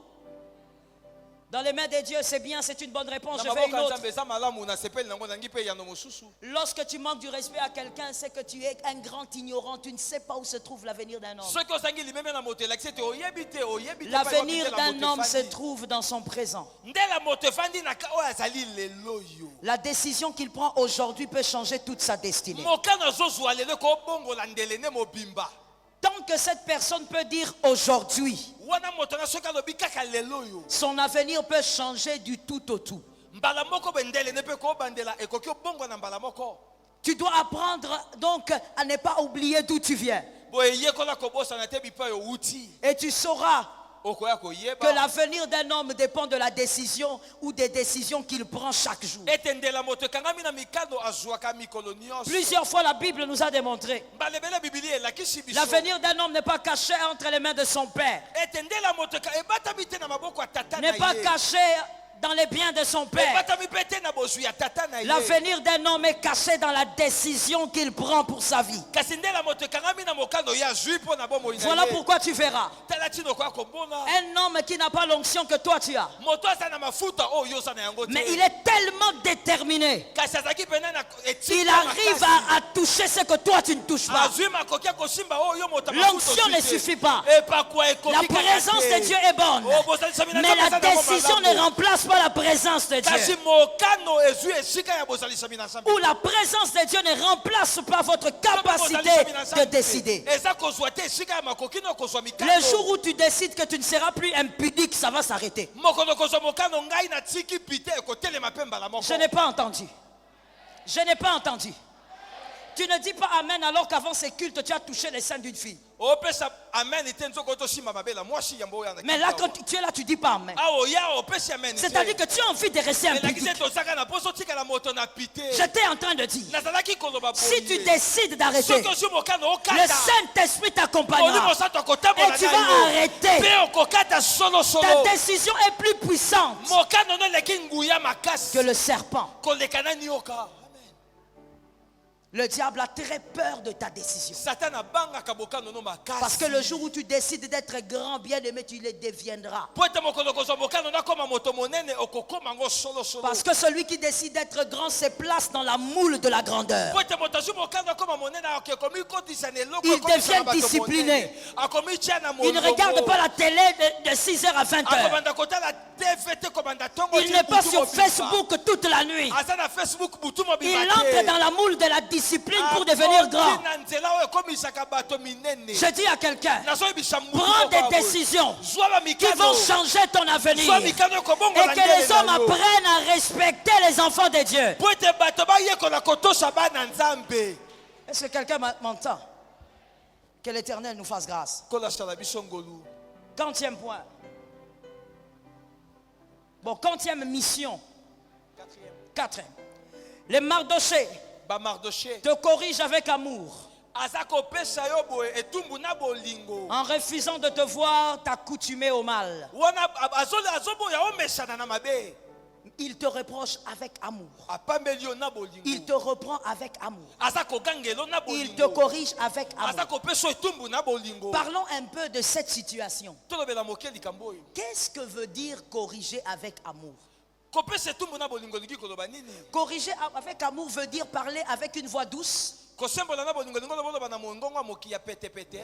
Dans les mains de Dieu, c'est bien, c'est une bonne réponse. Je vais une autre. Lorsque tu manques du respect à quelqu'un, c'est que tu es un grand ignorant. Tu ne sais pas où se trouve l'avenir d'un homme. L'avenir d'un homme se trouve dans son présent. La décision qu'il prend aujourd'hui peut changer toute sa destinée. Tant que cette personne peut dire aujourd'hui, son avenir peut changer du tout au tout. Tu dois apprendre donc à ne pas oublier d'où tu viens. Et tu sauras que l'avenir d'un homme dépend de la décision ou des décisions qu'il prend chaque jour. Plusieurs fois la Bible nous a démontré l'avenir d'un homme n'est pas caché entre les mains de son père, n'est pas caché dans les biens de son père. L'avenir d'un homme est caché dans la décision qu'il prend pour sa vie. Voilà pourquoi tu verras un homme qui n'a pas l'onction que toi tu as, mais il est tellement déterminé, il arrive à toucher ce que toi tu ne touches pas. L'onction ne suffit pas. La présence de Dieu est bonne, mais la décision ne remplace pas la présence de Dieu. Ou la présence de Dieu ne remplace pas votre capacité de décider. Le jour où tu décides que tu ne seras plus impudique, ça va s'arrêter. Je n'ai pas entendu. Je n'ai pas entendu. Tu ne dis pas Amen alors qu'avant ces cultes, tu as touché les seins d'une fille. Mais là, quand tu es là, tu dis pas Amen. C'est-à-dire que tu as envie de rester impudique. J'étais en train de dire, si tu décides d'arrêter, le Saint-Esprit t'accompagnera et tu vas arrêter. Ta décision est plus puissante que le serpent. Le diable a très peur de ta décision. Parce que le jour où tu décides d'être grand, bien-aimé, tu le deviendras. Parce que celui qui décide d'être grand se place dans la moule de la grandeur. Il devient discipliné. Il ne regarde pas la télé de 6h à 20h. Il n'est pas sur Facebook toute la nuit. Il entre dans la moule de la discipline pour devenir grand. Je dis à quelqu'un, prends des décisions qui vont changer ton avenir et que les hommes apprennent à respecter les enfants de Dieu. Est-ce que quelqu'un m'entend? Que l'Éternel nous fasse grâce. kolasala biso ngolu. 40e point. Bon, 40e mission. 4e. Les Mardochés Ba Mardoché te corrigent avec amour. azako pesa yo boye etumbu na bolingo. En refusant de te voir t'accoutumer au mal. Wana azoboya omesana na mabe. Il te reproche avec amour. Apambeli yo na bolingo. Il te reprend avec amour. Azako gangelo na bolingo. Il te corrige avec amour. Azako pesa etumbu na bolingo. Parlons un peu de cette situation. Tolobela moke likambo yo. Qu'est-ce que veut dire corriger avec amour? Kopesa etumbu na bolingo lingi koloba nini? Corriger avec amour veut dire parler avec une voix douce. Kosembola na bolingo lingo lobola na mongongo moki ya pete pete.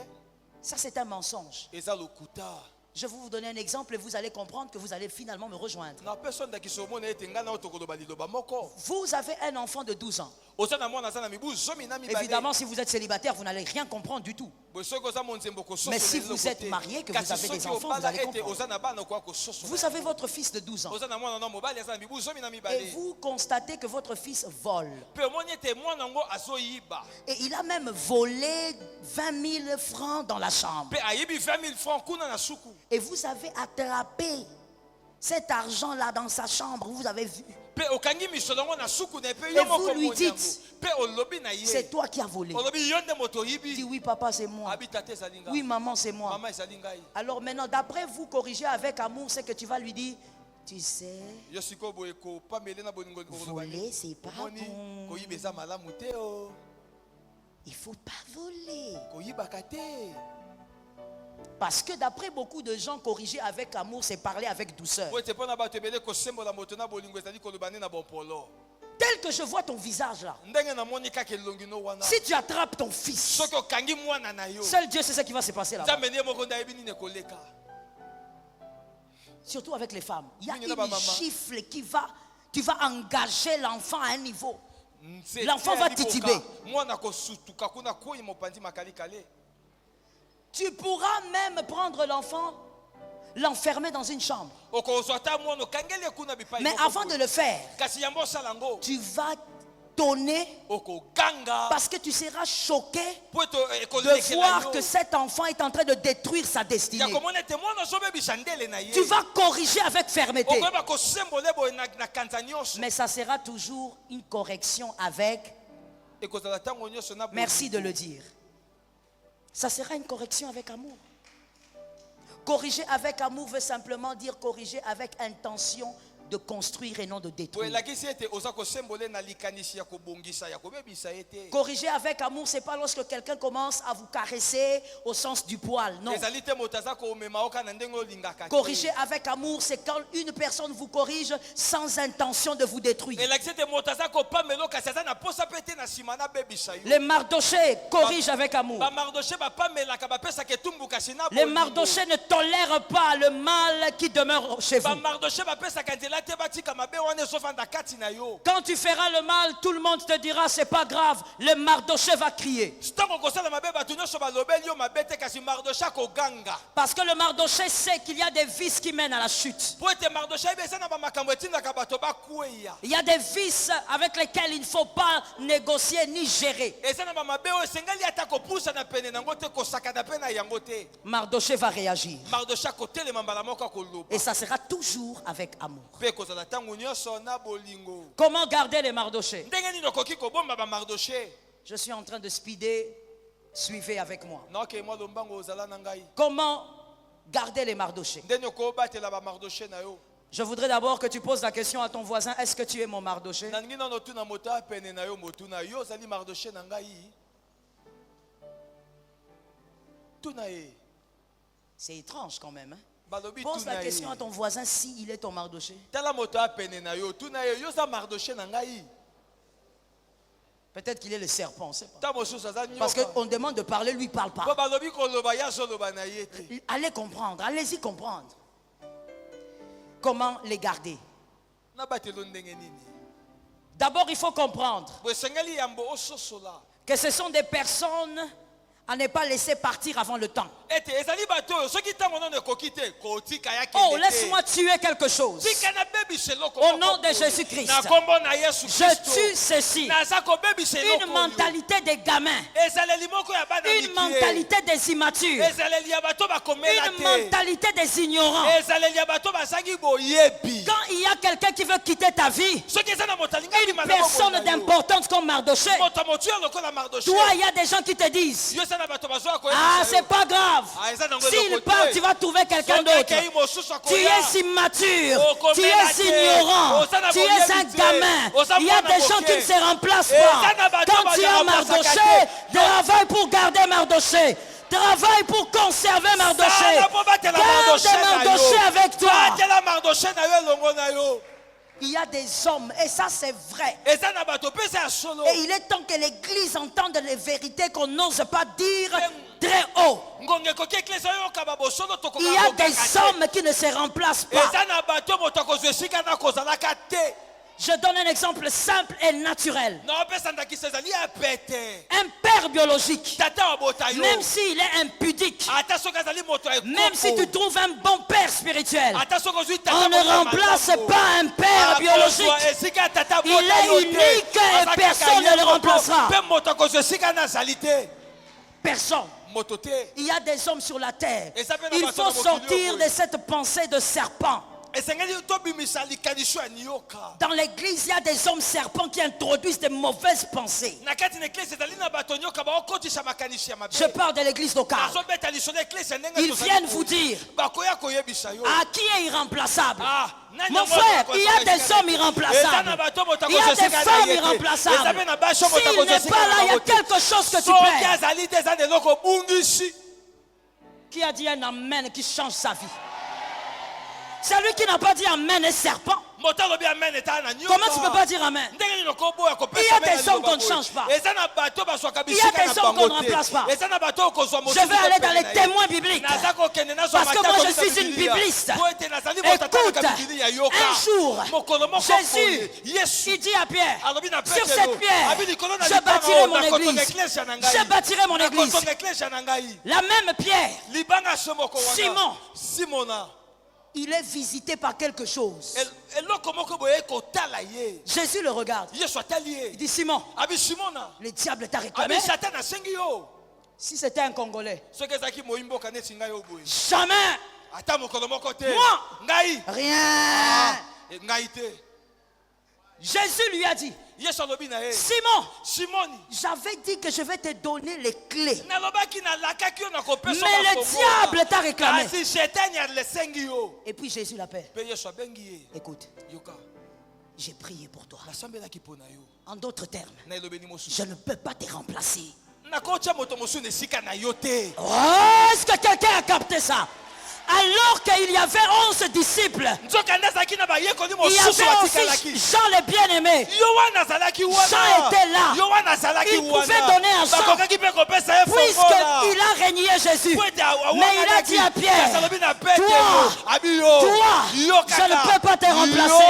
Ça, c'est un mensonge. Eza lokuta. Je vais vous donner un exemple et vous allez comprendre que vous allez finalement me rejoindre. Na personne da kisomona ete ngana otokoloba liloba moko. Vous avez un enfant de 12 ans. Oza mwana za na mibu zomi na mibale. Évidemment, si vous êtes célibataire, vous n'allez rien comprendre du tout. Mais si vous êtes marié, que vous avez des enfants, vous allez comprendre. Vous avez votre fils de 12 ans. Et vous constatez que votre fils vole. Et il a même volé 20 000 francs dans la chambre. Et vous avez attrapé cet argent-là dans sa chambre, vous avez vu. Et vous lui dites, c'est toi qui as volé. Il dit, oui papa c'est moi. Oui maman c'est moi. Alors maintenant d'après vous corriger avec amour, c'est que tu vas lui dire, tu sais, voler c'est pas bon. Il faut pas voler. Parce que d'après beaucoup de gens, corriger avec amour, c'est parler avec douceur. Tel que je vois ton visage là, si tu attrapes ton fils, seul Dieu sait ce qui va se passer là-bas. Surtout avec les femmes. Il y a une gifle qui va, tu vas engager l'enfant à un niveau. L'enfant va tituber. Tu pourras même prendre l'enfant, l'enfermer dans une chambre. Mais avant de le faire, tu vas tonner parce que tu seras choqué de voir que cet enfant est en train de détruire sa destinée. Tu vas corriger avec fermeté. Mais ça sera toujours une correction avec... Merci de le dire. Ça sera une correction avec amour. Corriger avec amour veut simplement dire corriger avec intention de construire et non de détruire. Corriger avec amour, c'est pas lorsque quelqu'un commence à vous caresser au sens du poil, non. Corriger avec amour, c'est quand une personne vous corrige sans intention de vous détruire. Les Mardochés corrigent avec amour. Les Mardochés ne tolèrent pas le mal qui demeure chez vous. Quand tu feras le mal, tout le monde te dira c'est pas grave. Le Mardoché va crier. Parce que le Mardoché sait qu'il y a des vices qui mènent à la chute. Il y a des vices avec lesquels il ne faut pas négocier ni gérer. Mardoché va réagir. Et ça sera toujours avec amour. Comment garder les Mardochés? Je suis en train de speeder. Suivez avec moi. Comment garder les Mardochés? Je voudrais d'abord que tu poses la question à ton voisin. Est-ce que tu es mon Mardoché? C'est étrange quand même. Hein? Pose la question à ton voisin si il est ton Mardoché. Peut-être qu'il est le serpent, on sait pas. Parce qu'on demande de parler, lui il parle pas. Allez comprendre, allez-y comprendre. Comment les garder? D'abord il faut comprendre que ce sont des personnes à ne pas laisser partir avant le temps. Oh, laisse-moi tuer quelque chose. Au nom de Jésus-Christ, je tue ceci. Une mentalité des gamins. Une mentalité des immatures. Une mentalité des ignorants. Quand il y a quelqu'un qui veut quitter ta vie, une personne d'importance comme Mardoché, toi, il y a des gens qui te disent, ah, c'est pas grave. S'il part, tu vas trouver quelqu'un d'autre. Tu es immature, tu es ignorant, tu es un gamin. Il y a des gens qui ne se remplacent pas. Quand tu as Mardoché, travaille pour garder Mardoché. Travaille pour conserver Mardoché. Garde Mardoché avec toi. Il y a des hommes, et ça c'est vrai. Et il est temps que l'Église entende les vérités qu'on n'ose pas dire très haut. Il y a des hommes qui ne se remplacent pas. Je donne un exemple simple et naturel. Un père biologique, même s'il est impudique, même si tu trouves un bon père spirituel, on ne remplace pas un père biologique. Il est unique et personne ne le remplacera. Personne. Il y a des hommes sur la terre. Il faut sortir de cette pensée de serpent. Dans l'église, il y a des hommes serpents qui introduisent de mauvaises pensées. Je parle de l'église locale. Ils viennent vous dire, à qui est irremplaçable? Mon frère, il y a des hommes irremplaçables. Il y a des femmes irremplaçables. S'il n'est pas là, il y a quelque chose que tu perds. Qui a dit un amen qui change sa vie? Celui qui n'a pas dit amen est serpent. Comment tu ne peux pas dire amen? Il y a des hommes qu'on ne change pas. Il y a des hommes qu'on ne remplace pas. Je vais aller dans les témoins bibliques. Parce que moi je suis une bibliste. Écoute, un jour, Jésus, il dit à Pierre, sur cette pierre, je bâtirai mon église. Je bâtirai mon église. La même pierre, Simon, il est visité par quelque chose. Jésus le regarde. Il dit, Simon, le diable t'a réclamé. Si c'était un Congolais, jamais. Moi, rien. Jésus lui a dit, Simon, j'avais dit que je vais te donner les clés. Mais le diable t'a réclamé. Et puis Jésus l'appelle. Écoute, j'ai prié pour toi. En d'autres termes, je ne peux pas te remplacer. Oh, est-ce que quelqu'un a capté ça? Alors qu'il y avait 11 disciples, il y avait aussi Jean le bien-aimé. Jean était là. Il pouvait donner à Jean, puisqu'il a régné Jésus. Mais il a dit à Pierre, toi, je ne peux pas te remplacer.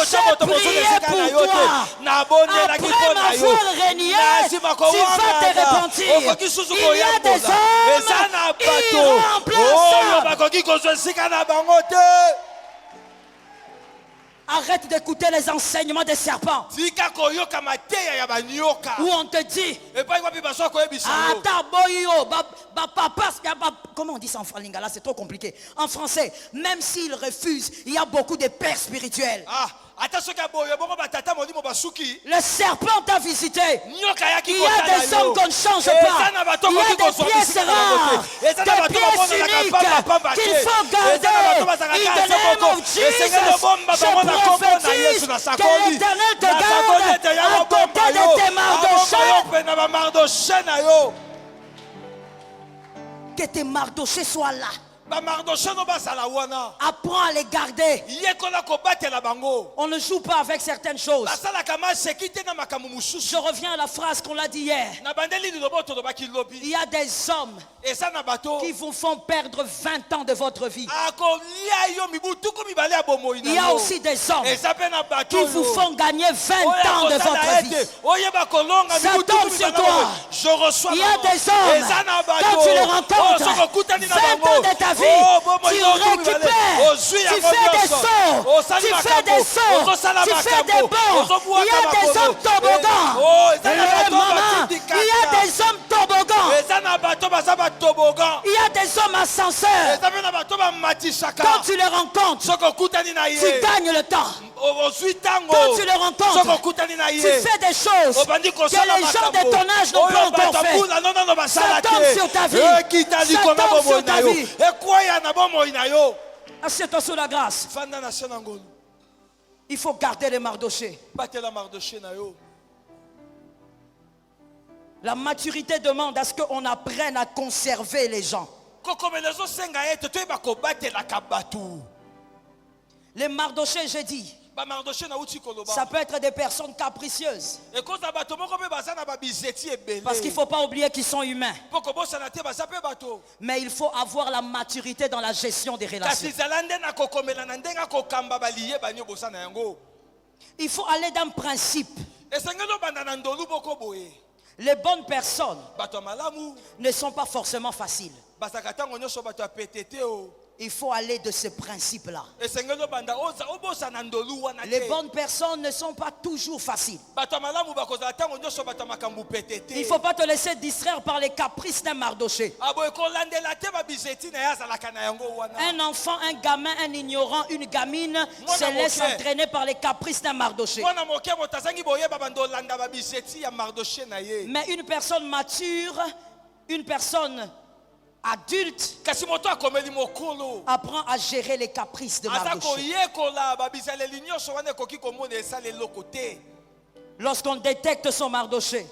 J'ai prié pour toi. Après m'avoir régné, tu vas te repentir. Il y a des hommes irremplaçables. Arrête d'écouter les enseignements des serpents. Où on te dit, comment on dit ça en lingala? C'est trop compliqué. En français, même s'ils refusent, il y a beaucoup de pères spirituels. Le serpent t'a visité. Il y a des hommes qu'on ne change pas. Il y a des pièces rares, des pièces uniques qu'il faut garder. In the name of Jesus, je prophétise que l'Éternel te garde à côté de tes Mardochés. Que tes Mardochés soient là. Apprends à les garder. On ne joue pas avec certaines choses. Je reviens à la phrase qu'on a dit hier. Il y a des hommes qui vous font perdre 20 ans de votre vie. Il y a aussi des hommes qui vous font gagner 20 ans de votre vie. Ça tombe sur toi. Il y a des hommes, quand tu les rencontres, 20 ans de ta vie, tu récupères, tu fais des sauts, tu fais des sauts, tu fais des bons. Il y a des hommes toboggans. Il y a des hommes toboggans. Il y a des hommes ascenseurs. Quand tu les rencontres, tu gagnes le temps. Quand tu les rencontres, tu fais des choses que les gens de ton âge n'ont pas encore fait. Ça tombe sur ta vie. Ça tombe sur ta vie. Assieds-toi sous la grâce. Il faut garder les Mardochés. La maturité demande à ce qu'on apprenne à conserver les gens. Les Mardochés, j'ai dit, ça peut être des personnes capricieuses. Parce qu'il ne faut pas oublier qu'ils sont humains. Mais il faut avoir la maturité dans la gestion des relations. Il faut aller d'un principe. Les bonnes personnes ne sont pas forcément faciles. Il faut aller de ce principe-là. Les bonnes personnes ne sont pas toujours faciles. Il ne faut pas te laisser distraire par les caprices d'un Mardoché. Un enfant, un gamin, un ignorant, une gamine se laisse entraîner par les caprices d'un Mardoché. Mais une personne mature, une personne adulte apprend à gérer les caprices de Mardoché. Lorsqu'on détecte son Mardoché,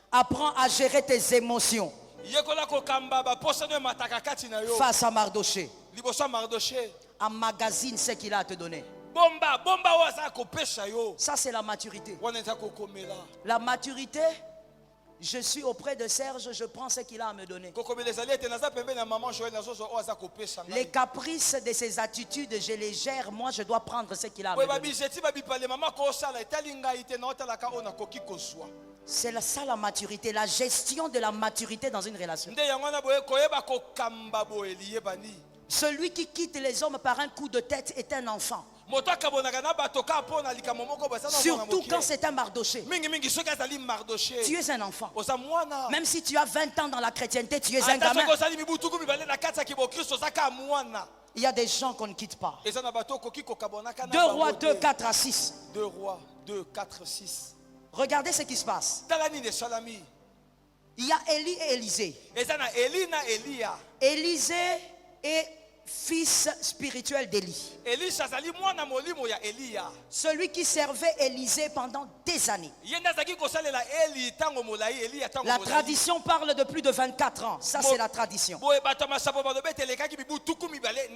apprends à gérer tes émotions face à Mardoché. Emmagasine ce qu'il a à te donner. Ça, c'est la maturité. La maturité, je suis auprès de Serge, je prends ce qu'il a à me donner. Les caprices de ses attitudes, je les gère. Moi, je dois prendre ce qu'il a à me donner. C'est ça la maturité, la gestion de la maturité dans une relation. Celui qui quitte les hommes par un coup de tête est un enfant. Surtout quand c'est un Mardoché. Tu es un enfant. Même si tu as 20 ans dans la chrétienté, tu es un gamin. Il y a des gens qu'on ne quitte pas. 2 Rois 2, 4 à 6. 2 Rois 2, 4, 6. Regardez ce qui se passe. Il y a Élie et Élisée. Élisée est fils spirituel d'Élie. Celui qui servait Élisée pendant des années. La tradition parle de plus de 24 ans. Ça, c'est la tradition.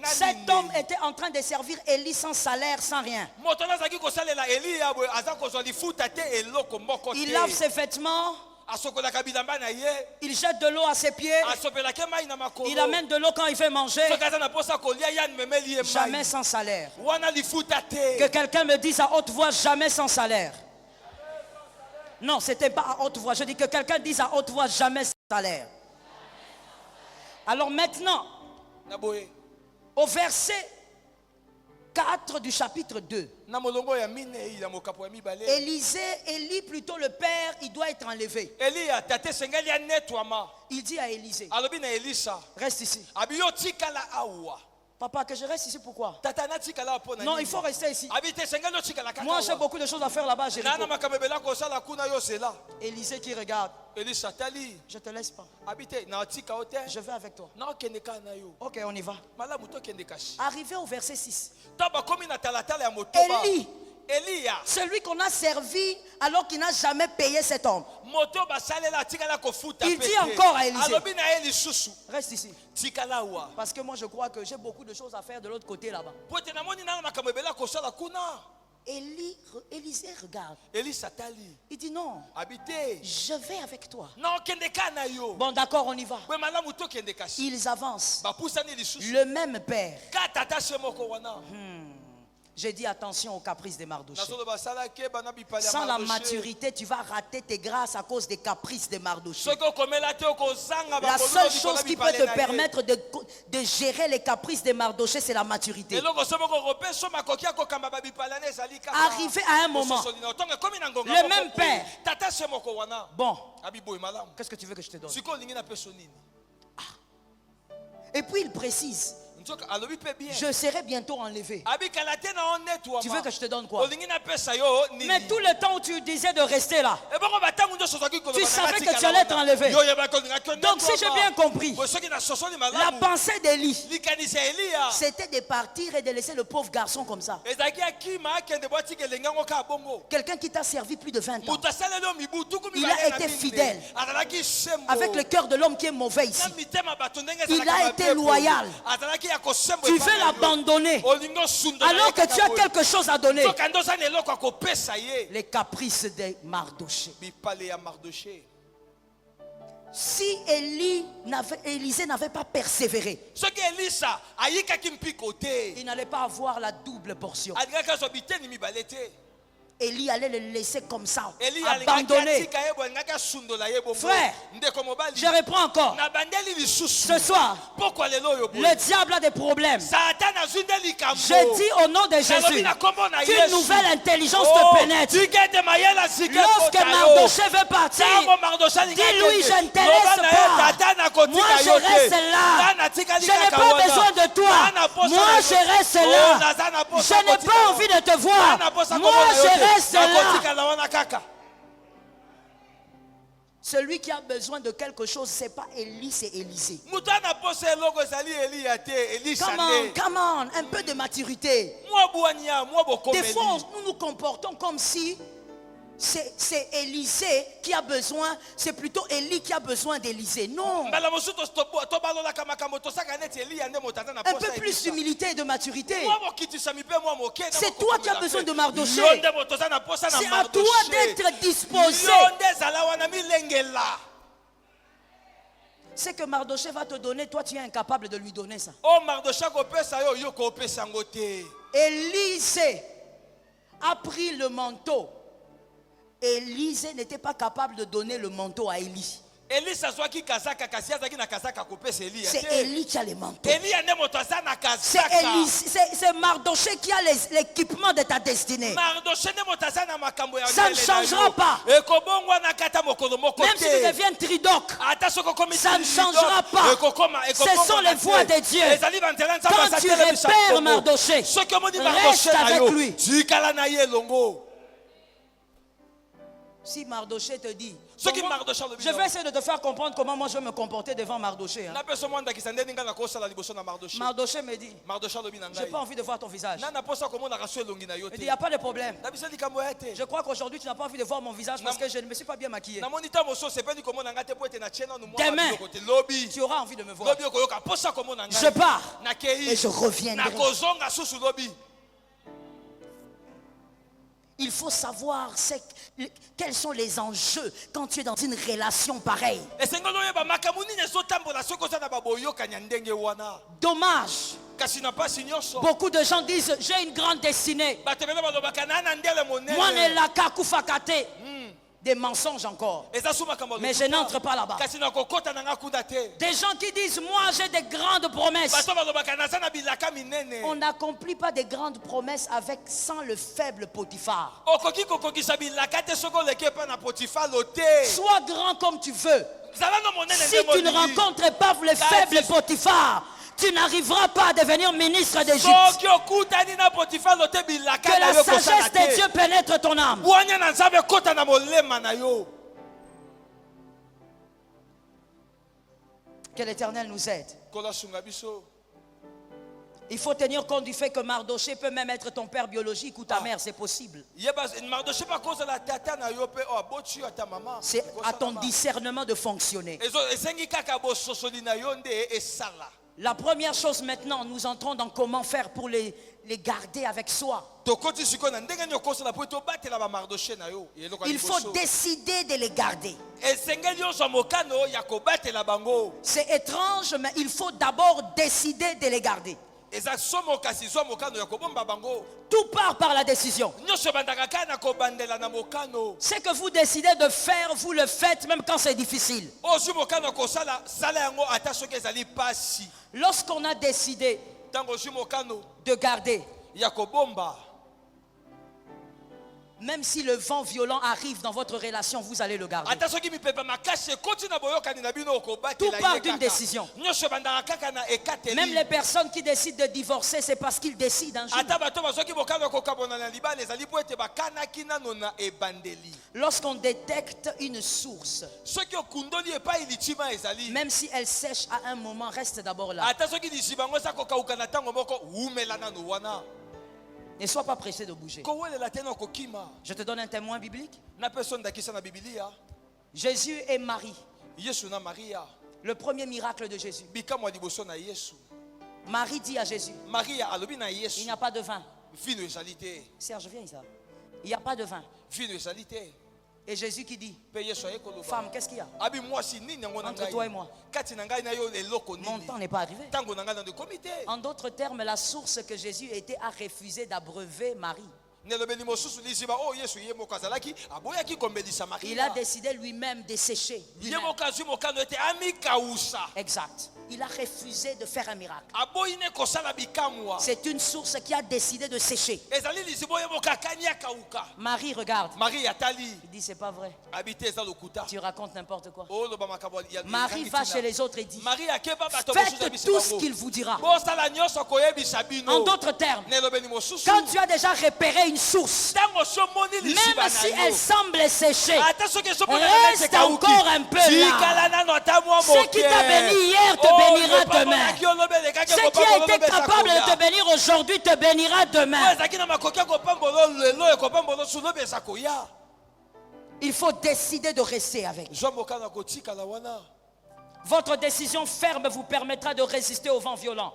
Cet homme était en train de servir Élie sans salaire, sans rien. Il lave ses vêtements. Il jette de l'eau à ses pieds. Il amène de l'eau quand il fait manger. Jamais sans salaire. Que quelqu'un me dise à haute voix, jamais sans salaire. Non, c'était pas à haute voix. Je dis que quelqu'un dise à haute voix, jamais sans salaire. Alors maintenant, au verset 4 du chapitre 2, Élie plutôt le père, il doit être enlevé. Il dit à Élisée, reste ici. Papa, que je reste ici, pourquoi? Non, il faut rester ici. Moi, j'ai beaucoup de choses à faire là-bas. Élisée qui regarde. Je ne te laisse pas. Je vais avec toi. Ok, on y va. Arrivé au verset 6. Élie Elia. Celui qu'on a servi alors qu'il n'a jamais payé cet homme. Moto basalela tikala kofuta. Il dit encore à Élisée. Alobi na Eli susu. Reste ici. Tikala wa. Parce que moi je crois que j'ai beaucoup de choses à faire de l'autre côté là-bas. Pote na moni na makambo ebela kosala kuna. Élisée regarde. Eli satali. Il dit non. Habité. Je vais avec toi. Non kendeka na yo. Bon d'accord, on y va. We malamu to kendeka. Ils avancent. Ba pusani li susu. Le même père. Ka tata shemoko wana. J'ai dit attention aux caprices de Mardoché. Nazolo basala ke bana bipali ya Sans la Mardoché. maturité, tu vas rater tes grâces à cause des caprices de Mardoché. Soko komela te okozanga ba La kololo seule bikola chose qui peut bipali te na ye. permettre de gérer les caprices de Mardoché, c'est la maturité. Eloko somoko kopeso makoki akokamba ba bipali na ezali kaka. Arrivé à un moment, le même père. Tata shemoko wana. Bon, Abiboy malamu. qu'est-ce que tu veux que je te donne? Siko lingi na peso nini? Et puis il précise, Nzoka alobi pe bien. je serai bientôt enlevé. Abi kalate na honnête wa. Tu veux que je te donne quoi? Olingi na pesa yo nini? Mais tout le temps où tu disais de rester là, E bongo batangu ndo sosaki ko. tu savais que tu allais être enlevé. Yo yeba ko linga ko. Donc si j'ai bien compris, Soki na sosoli la malamu. pensée d'Élie, Likanisa Elia. c'était de partir et de laisser le pauvre garçon comme ça. Ezaki akima akende bwati kelenga ngo ka bongo. Quelqu'un qui t'a servi plus de 20 ans, Muta salelo mibu tuku mi. Il a été fidèle. Azalaki sembo. avec le cœur de l'homme qui est mauvais ici. Na mitema bato ndenge Il ezalaka a été mabe. loyal. Azalaki ya kosembo. Tu veux l'abandonner Olingo sunda. alors que tu as quelque chose à donner. Soka ndo sana eloko akopesa ye. Les caprices de Mardoché. Bipale ya Mardoché. Si Élisée n'avait pas persévéré, Soki Elisa ayikaki mpiko te. il n'allait pas avoir la double portion. Alingaka zo biteni mibale te. Élie allait le laisser comme ça, Eli abandonné. alingaki atika ye bwangaka sundola ye bongo. Frère, Ndeko mobali. je reprends encore. Na bandeli lisusu. Ce soir, Pourquoi lelo yo boy? le diable a des problèmes. Satan azunde likambo. Je dis au nom de Jésus qu'une nouvelle intelligence te pénètre. Lorsque Mardoché veut partir, dis-lui, je ne te laisse pas. Moi, je reste là. Je n'ai pas besoin de toi. Moi, je reste là. Je n'ai pas envie de te voir. Moi, je reste là. Celui qui a besoin de quelque chose, ce n'est pas Élie, c'est Élisée. Come on, un peu de maturité. Des fois, nous nous comportons comme si c'est Élisée qui a besoin, c'est plutôt Élie qui a besoin d'Élisée. Non. Un peu plus d'humilité et de maturité. C'est toi qui as besoin de Mardoché. C'est à toi d'être disposé. Ce que Mardoché va te donner, toi tu es incapable de lui donner ça. Élisée a pris le manteau. Élisée n'était pas capable de donner le manteau à Élie. C'est Élie qui a les manteaux. C'est Mardoché qui a l'équipement de ta destinée. Ça ne changera pas. Même si tu deviens tridoc, ça ne changera pas. Ce sont les voies de Dieu. Quand tu repères Mardoché, reste avec lui. Si Mardoché te dit, je vais essayer de te faire comprendre comment moi je vais me comporter devant Mardoché. Hein. Mardoché me dit, je n'ai pas envie de voir ton visage. Il dit, il n'y a pas de problème. Je crois qu'aujourd'hui tu n'as pas envie de voir mon visage parce que je ne me suis pas bien maquillé. Demain, tu auras envie de me voir. Je pars et je reviendrai. Il faut savoir quels sont les enjeux quand tu es dans une relation pareille. Dommage. Beaucoup de gens disent, j'ai une grande destinée. Moi, ne la kakufakate. Des mensonges encore. Mais je n'entre pas là-bas. Des gens qui disent, moi j'ai des grandes promesses. On n'accomplit pas des grandes promesses sans le faible Potiphar. Sois grand comme tu veux. Si tu ne rencontres pas le faible Potiphar, tu n'arriveras pas à devenir ministre d'Égypte. Que la sagesse de Dieu pénètre ton âme. Que l'Éternel nous aide. Il faut tenir compte du fait que Mardoché peut même être ton père biologique ou ta mère, c'est possible. C'est à ton discernement de fonctionner. La première chose maintenant, nous entrons dans comment faire pour les garder avec soi. Il faut décider de les garder. C'est étrange, mais il faut d'abord décider de les garder. Tout part par la décision. Ce que vous décidez de faire, vous le faites même quand c'est difficile. Lorsqu'on a décidé de garder, même si le vent violent arrive dans votre relation, vous allez le garder. Tout part d'une décision. Même les personnes qui décident de divorcer, c'est parce qu'ils décident un jour. Lorsqu'on détecte une source, même si elle sèche à un moment, reste d'abord là. Ne sois pas pressé de bouger. Je te donne un témoin biblique. Jésus et Marie. Le premier miracle de Jésus. Marie dit à Jésus, il n'y a pas de vin. Serge, viens ici. Il n'y a pas de vin. Et Jésus qui dit, femme, qu'est-ce qu'il y a entre toi et moi? Mon temps n'est pas arrivé. En d'autres termes, la source que Jésus était a refusé d'abreuver Marie. Il a décidé lui-même de sécher. Exact. Il a refusé de faire un miracle. C'est une source qui a décidé de sécher. Marie regarde. Il dit c'est pas vrai. Tu racontes n'importe quoi. Marie va chez les autres et dit faites tout ce qu'il vous dira. En d'autres termes, quand tu as déjà repéré une source, même si elle semble sécher, reste encore un peu là. Ce qui t'a béni hier te bénira demain. Ce qui a été capable de te bénir aujourd'hui te bénira demain. Il faut décider de rester avec. Votre décision ferme vous permettra de résister au vent violent.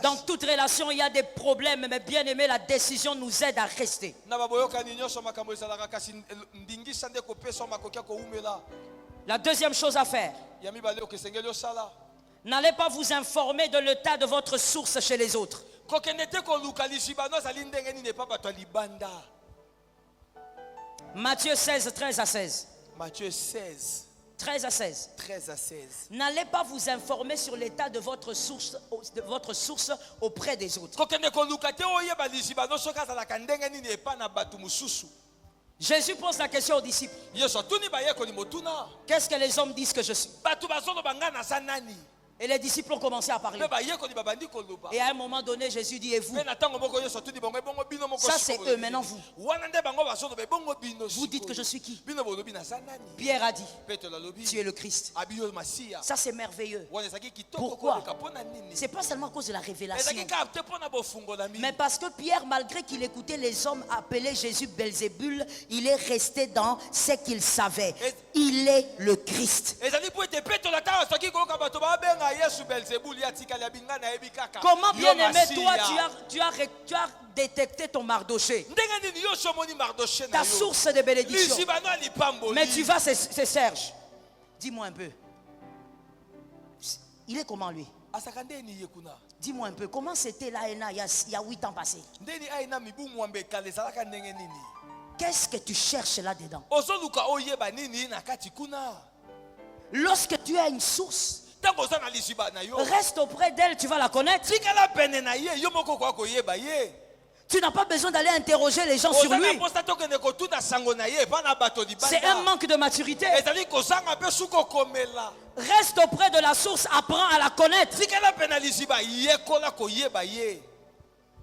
Dans toute relation, il y a des problèmes, mais bien aimé, la décision nous aide à rester. La deuxième chose à faire, n'allez pas vous informer de l'état de votre source chez les autres. Matthieu 16, 13 à 16. Matthieu 16. 13 à 16. 13 à 16. N'allez pas vous informer sur l'état de votre source auprès des autres. Jésus pose la question aux disciples. Qu'est-ce que les hommes disent que je suis? Et les disciples ont commencé à parler. Et à un moment donné, Jésus dit, et vous? Ça c'est eux, maintenant vous. Vous dites que je suis qui? Pierre a dit, tu es le Christ. Ça c'est merveilleux. Pourquoi? C'est pas seulement à cause de la révélation, mais parce que Pierre, malgré qu'il écoutait les hommes appeler Jésus Belzébul, il est resté dans ce qu'il savait. Il est le Christ. Comment, bien aimé, toi tu as détecté ton Mardoché, ta source de bénédiction. Mais tu vas, c'est Serge. Dis-moi un peu. Il est comment lui? Dis-moi un peu, comment c'était là il y a 8 ans passés? Qu'est-ce que tu cherches là-dedans? Lorsque tu as une source, reste auprès d'elle, tu vas la connaître. Tu n'as pas besoin d'aller interroger les gens sur lui. C'est un manque de maturité. Reste auprès de la source, apprends à la connaître.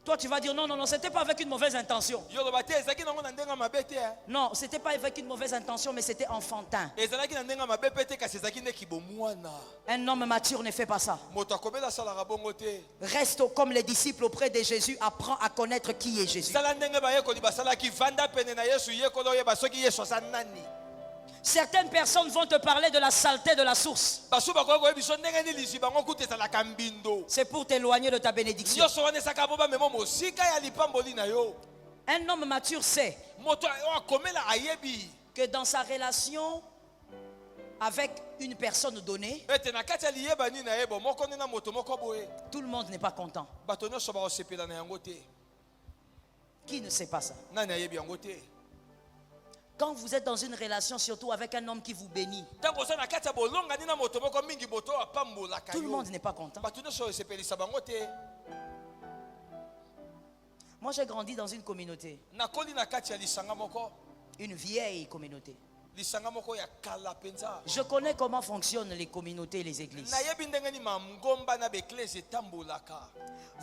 Toi, tu vas dire non, non, non, c'était pas avec une mauvaise intention. yoloba te ezalaki nango na ndenga mabe te. Non, c'était pas avec une mauvaise intention, mais c'était enfantin. Ezalaki na ndenga mabe pe te kasi ezalaki nde kibomwana. Un homme mature ne fait pas ça. Moto akobela asalaka bongo te. Reste comme les disciples auprès de Jésus, apprends à connaître qui est Jésus. Sala ndenge bayekoli basalaki vanda pene na Yesu yekola oyeba soki Yesu aza nani. Certaines personnes vont te parler de la saleté de la source. Basu bakoki koyebi so ndenge nini liziba ngo kuta ezalaka mbindo. C'est pour t'éloigner de ta bénédiction. Nyonso wana esaka bo bamema mosika ya lipamboli na yo. Un homme mature sait Moto oyo akomela ayebi que dans sa relation avec une personne donnée, ete na kati ya liyebani na ye bo moko nde na moto moko boye tout le monde n'est pas content. bato nyonso bakosepela na yango te. Qui ne sait pas ça? Nani ayebi yango te? Quand vous êtes dans une relation, surtout avec un homme qui vous bénit, ntango oza na kati ya bolongani na moto moko mingi moto oyo apambolaka tout le yo monde n'est pas content. bato nyonso osepelisa bango te. Moi, j'ai grandi dans une communauté, nakoli na kati ya lisanga moko, une vieille communauté. lisanga moko ya kala penza. Je connais comment fonctionnent les communautés et les églises. nayebi ndenge nini mangomba na beklese etambolaka.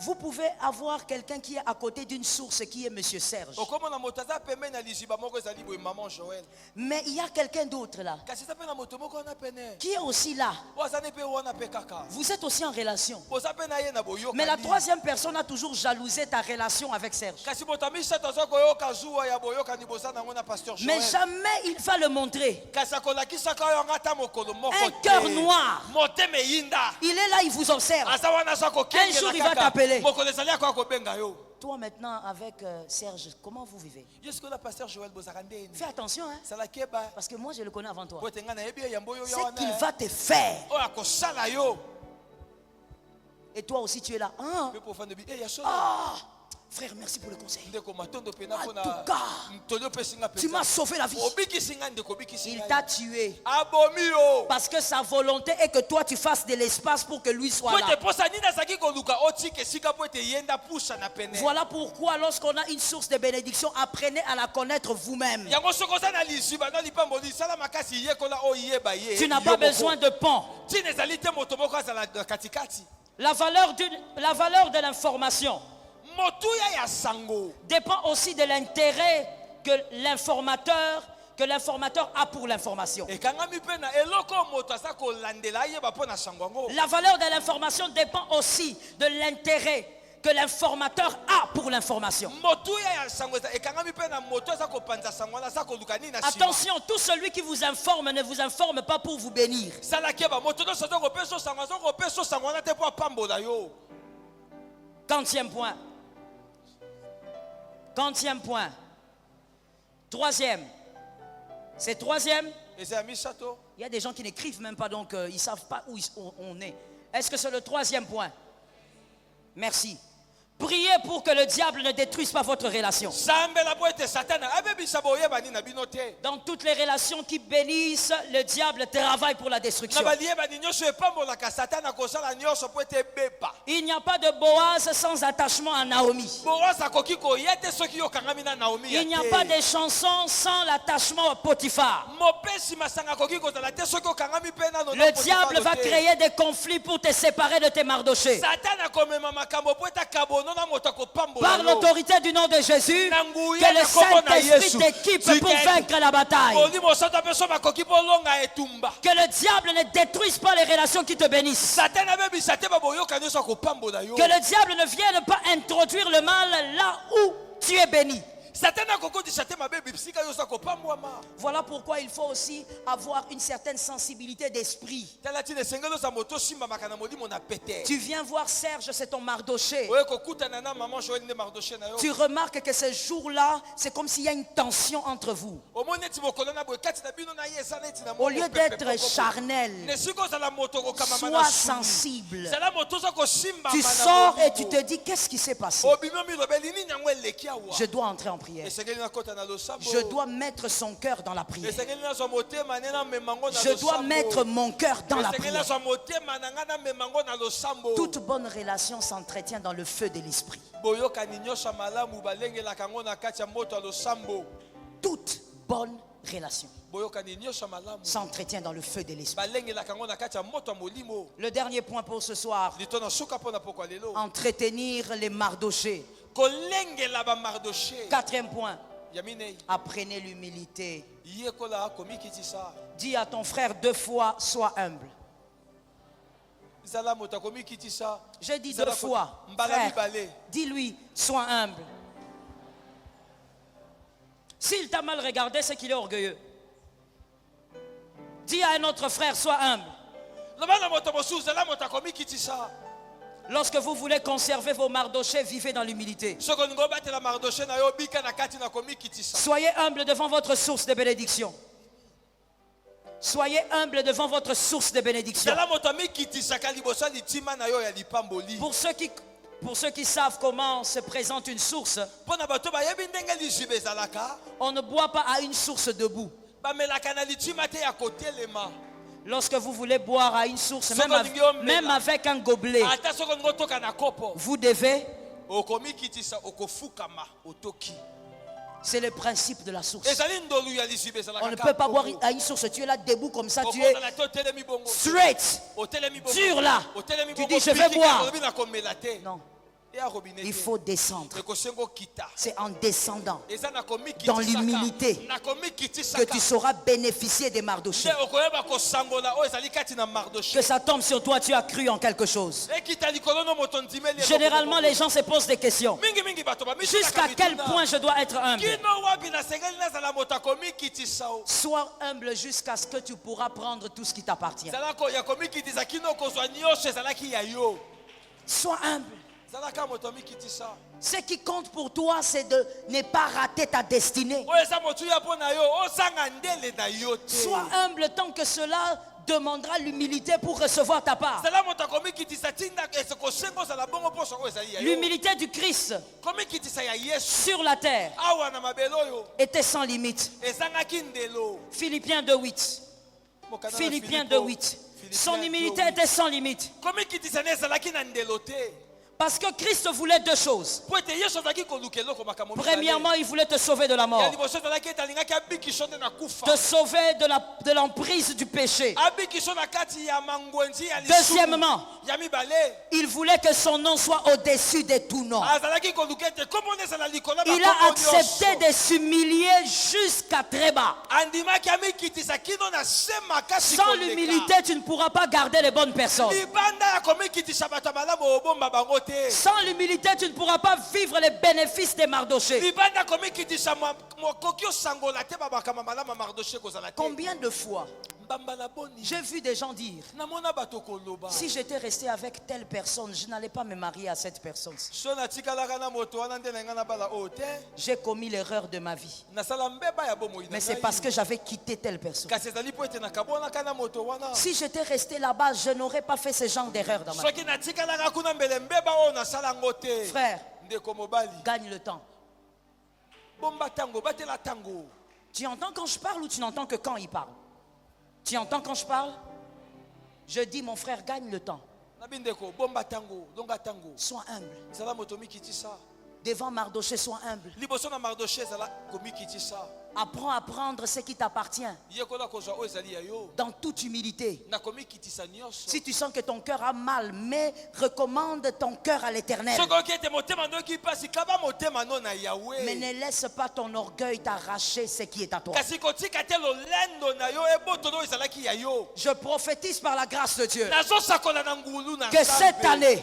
Vous pouvez avoir quelqu'un qui est à côté d'une source qui est Monsieur Serge. okomona moto aza pembeni na liziba moko ezali boye maman Joël, Mais il y a quelqu'un d'autre là, kasi eza mpe na moto moko wana pene qui est aussi là. oyo aza ne mpe wana mpe kaka Vous êtes aussi en relation. oza mpe na ye na Mais la boyokani. troisième personne a toujours jalousé ta relation avec Serge. kasi moto ya misato aza koyoka zuwa ya boyokani boza nango na pasteur Mais Joël. jamais il va le montrer. kasi akolakisaka oyo anga ata mokolo moko Un cœur noir. motema eyinda Il est là, il vous observe. aza wana aza Un jour, kokengela il va kaka t'appeler. mokolo ezali akoya kobenga yo. Toi maintenant avec Serge, comment vous vivez? yo sikoyo pasteur Joël bozaka ndeni Fais attention, hein, sala keba parce que moi je le connais avant toi. po ete ngai nayebi ye yambo oyo ya C'est wana qu'il va te faire. oyo akosala yo Et toi aussi tu es là. Ah, mpe po ofanda bi ya solo frère, merci pour le conseil. ndeko matondo pena En mpona tout cas, toli opesinga tu m'as mpenza sauvé la vie. obikisi ngai ndeko obikisi Il ngai t'a tué. abomi yo Parce que sa volonté est que toi tu fasses de l'espace pour que lui soit po ete là. mposa nini azalaki koluka otika esika po ete yenda pusha na pene. Voilà pourquoi lorsqu'on a une source de bénédiction, apprenez à la connaître vous-même. yango soki oza na liziba na lipamboli sala makasi yekola oyo yeba ye Tu n'as pas besoin de pont. ntina ezali te moto moko azala na katikati. La valeur de l'information motuya ya sango dépend aussi de l'intérêt que l'informateur a pour l'information. ekangami mpe na eloko oyo moto aza kolandela ayeba mpo na sango yango. La valeur de l'information dépend aussi de l'intérêt que l'informateur a pour l'information. motuya ya sango ekangami mpe na moto aza kopanza sango wana aza koluka nini na nsima. Attention, tout celui qui vous informe ne vous informe pas pour vous bénir. sala keba moto nyonso aza kopesa sango aza kopesa sango wana te mpo apambola yo. 40e point. 40e point. Troisième. C'est troisième. eza ya misato. Il y a des gens qui n'écrivent même pas, donc ils ne savent pas où on est. Est-ce que c'est le troisième point? Merci. Priez pour que le diable ne détruise pas votre relation. sambela po ete satana abebisa boyebani na bino te. Dans toutes les relations qui bénissent, le diable travaille pour la destruction. na baliyebani nyonso epambolaka satana kosala nyonso po ete ebepa. Il n'y a pas de Boaz sans attachement à Naomi. boaz akoki koya te soki yokangami na naomi ya Il n'y a te. pas de chansons sans l'attachement à Potiphar. mopesi masanga akoki kozala te soki okangami mpe nano na Le Potifaro diable va te. créer des conflits pour te séparer de tes Mardochés. satana akomema makambo po ete akabono na moto akopambola Par yo. l'autorité du nom de Jésus, Nanguya que le na kombo na Saint-Esprit Yesu. t'équipe Zika pour ete. vaincre la bataille. Boni mosantu mpe so bakoki bolonga etumba. Que le diable ne détruise pas les relations qui te bénissent. satana abebisa te baboyoka nyonso akopambola yo. Que le diable ne vienne pas introduire le mal là où tu es béni. satana akokodisa te mabe bisika nyonso akopambwama. Voilà pourquoi il faut aussi avoir une certaine sensibilité d'esprit. tala tina esengeli oza moto osimbamaka na molimo na pete. Tu viens voir Serge, c'est ton Mardoché. oye kokutana na maman Joël nde mardoche na yo. Tu remarques que ce jour-là, c'est comme s'il y a une tension entre vous. omoni neti mokolo na boye kati na bino na ye eza neti na Au lieu d'être charnel, ne sikoyo ozala moto kokamama sois na suni. sensible. zala moto oza kosimbama Tu na sors et molimo. tu te dis, qu'est-ce qui s'est passé? obimi omilobeli nini yango eleki awa. Je dois entrer en prière. esengeli nakota na losambo. Je dois mettre son cœur dans la prière. esengeli nazwa motema ne namemango na Je dois losambo. mettre mon cœur dans la esengeli prière. nazwa motema na ngai namemango na losambo. Toute bonne relation s'entretient dans le feu de l'esprit. boyokani nyonso ya malamu balengelaka yango na kati ya moto ya losambo. Toute bonne relation boyokani nyonso ya malamu s'entretient dans le feu de l'esprit. balengelaka yango na kati ya moto ya molimo. Le dernier point pour ce soir, lito na suka mpo na pokwa lelo. entretenir les Mardochés. kolengela ba Mardoché. Quatrième point, Ya Minei. apprenez l'humilité. Yekola komi kitisa. Dis à ton frère 2 fois, sois humble. Zala mota komi kitisa. J'ai dit 2 fois. Frère, dis-lui, sois humble. S'il t'a mal regardé, c'est qu'il est orgueilleux. Dis à un autre frère, sois humble. Lorsque vous voulez conserver vos Mardochés, vivez dans l'humilité. Soyez humble devant votre source de bénédiction. Soyez humble devant votre source de bénédiction. Pour ceux qui savent comment se présente une source, on ne boit pas à une source debout. Lorsque vous voulez boire à une source, même avec un gobelet, vous devez. C'est le principe de la source. On ne peut pas boire à une source. Tu es là debout comme ça, tu es straight, dur là. Tu dis je vais boire. Non. Il faut descendre. C'est en descendant dans l'humilité que tu sauras bénéficier des Mardochés. Que ça tombe sur toi, tu as cru en quelque chose. Généralement, les gens se posent des questions. Jusqu'à quel point je dois être humble? Sois humble jusqu'à ce que tu pourras prendre tout ce qui t'appartient. Sois humble. Ce qui compte pour toi, c'est de ne pas rater ta destinée. Sois humble tant que cela demandera l'humilité pour recevoir ta part. L'humilité du Christ sur la terre était sans limite. Philippiens 2:8. Philippiens 2:8. Son humilité était sans limite. Parce que Christ voulait 2 choses. Premièrement, il voulait te sauver de la mort. Te sauver de l'emprise du péché. Deuxièmement, il voulait que son nom soit au-dessus de tout nom. Il a accepté de s'humilier jusqu'à très bas. Sans l'humilité, tu ne pourras pas garder les bonnes personnes. Sans l'humilité, tu ne pourras pas vivre les bénéfices des Mardochés. Combien de fois j'ai vu des gens dire, si j'étais resté avec telle personne, je n'allais pas me marier à cette personne. J'ai commis l'erreur de ma vie. Mais c'est parce que j'avais quitté telle personne. Si j'étais resté là-bas, je n'aurais pas fait ce genre d'erreur dans ma vie. Frère, gagne le temps. Tu entends quand je parle ou tu n'entends que quand il parle? Tu entends quand je parle? Je dis, mon frère, gagne le temps. Sois humble. Devant Mardoché, sois humble. Apprends à prendre ce qui t'appartient dans toute humilité. Si tu sens que ton cœur a mal, mais recommande ton cœur à l'Éternel. Mais ne laisse pas ton orgueil t'arracher ce qui est à toi. Je prophétise par la grâce de Dieu que cette année,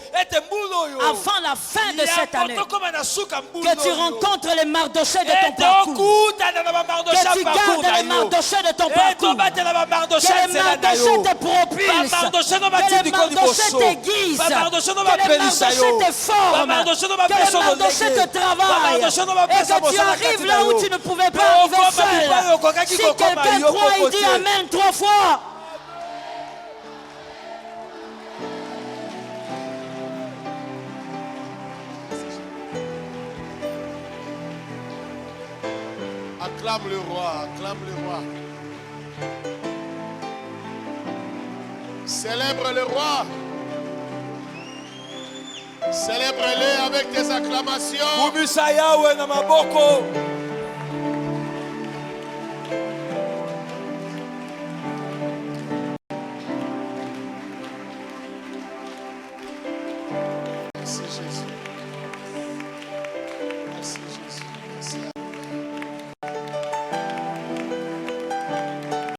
avant la fin de cette année, que tu rencontres les Mardochés de ton parcours. Que tu gardes les Mardochés de ton parcours. Que les Mardochés te propulsent. Que les Mardochés t'aiguisent. Que les Mardochés te forment. Que les Mardochés te travaillent. Et que tu arrives là où tu ne pouvais pas arriver seul. Si quelqu'un croit, il dit Amen 3 fois. Acclame le roi, acclame le roi. Célèbre le roi. Célèbre-le avec tes acclamations.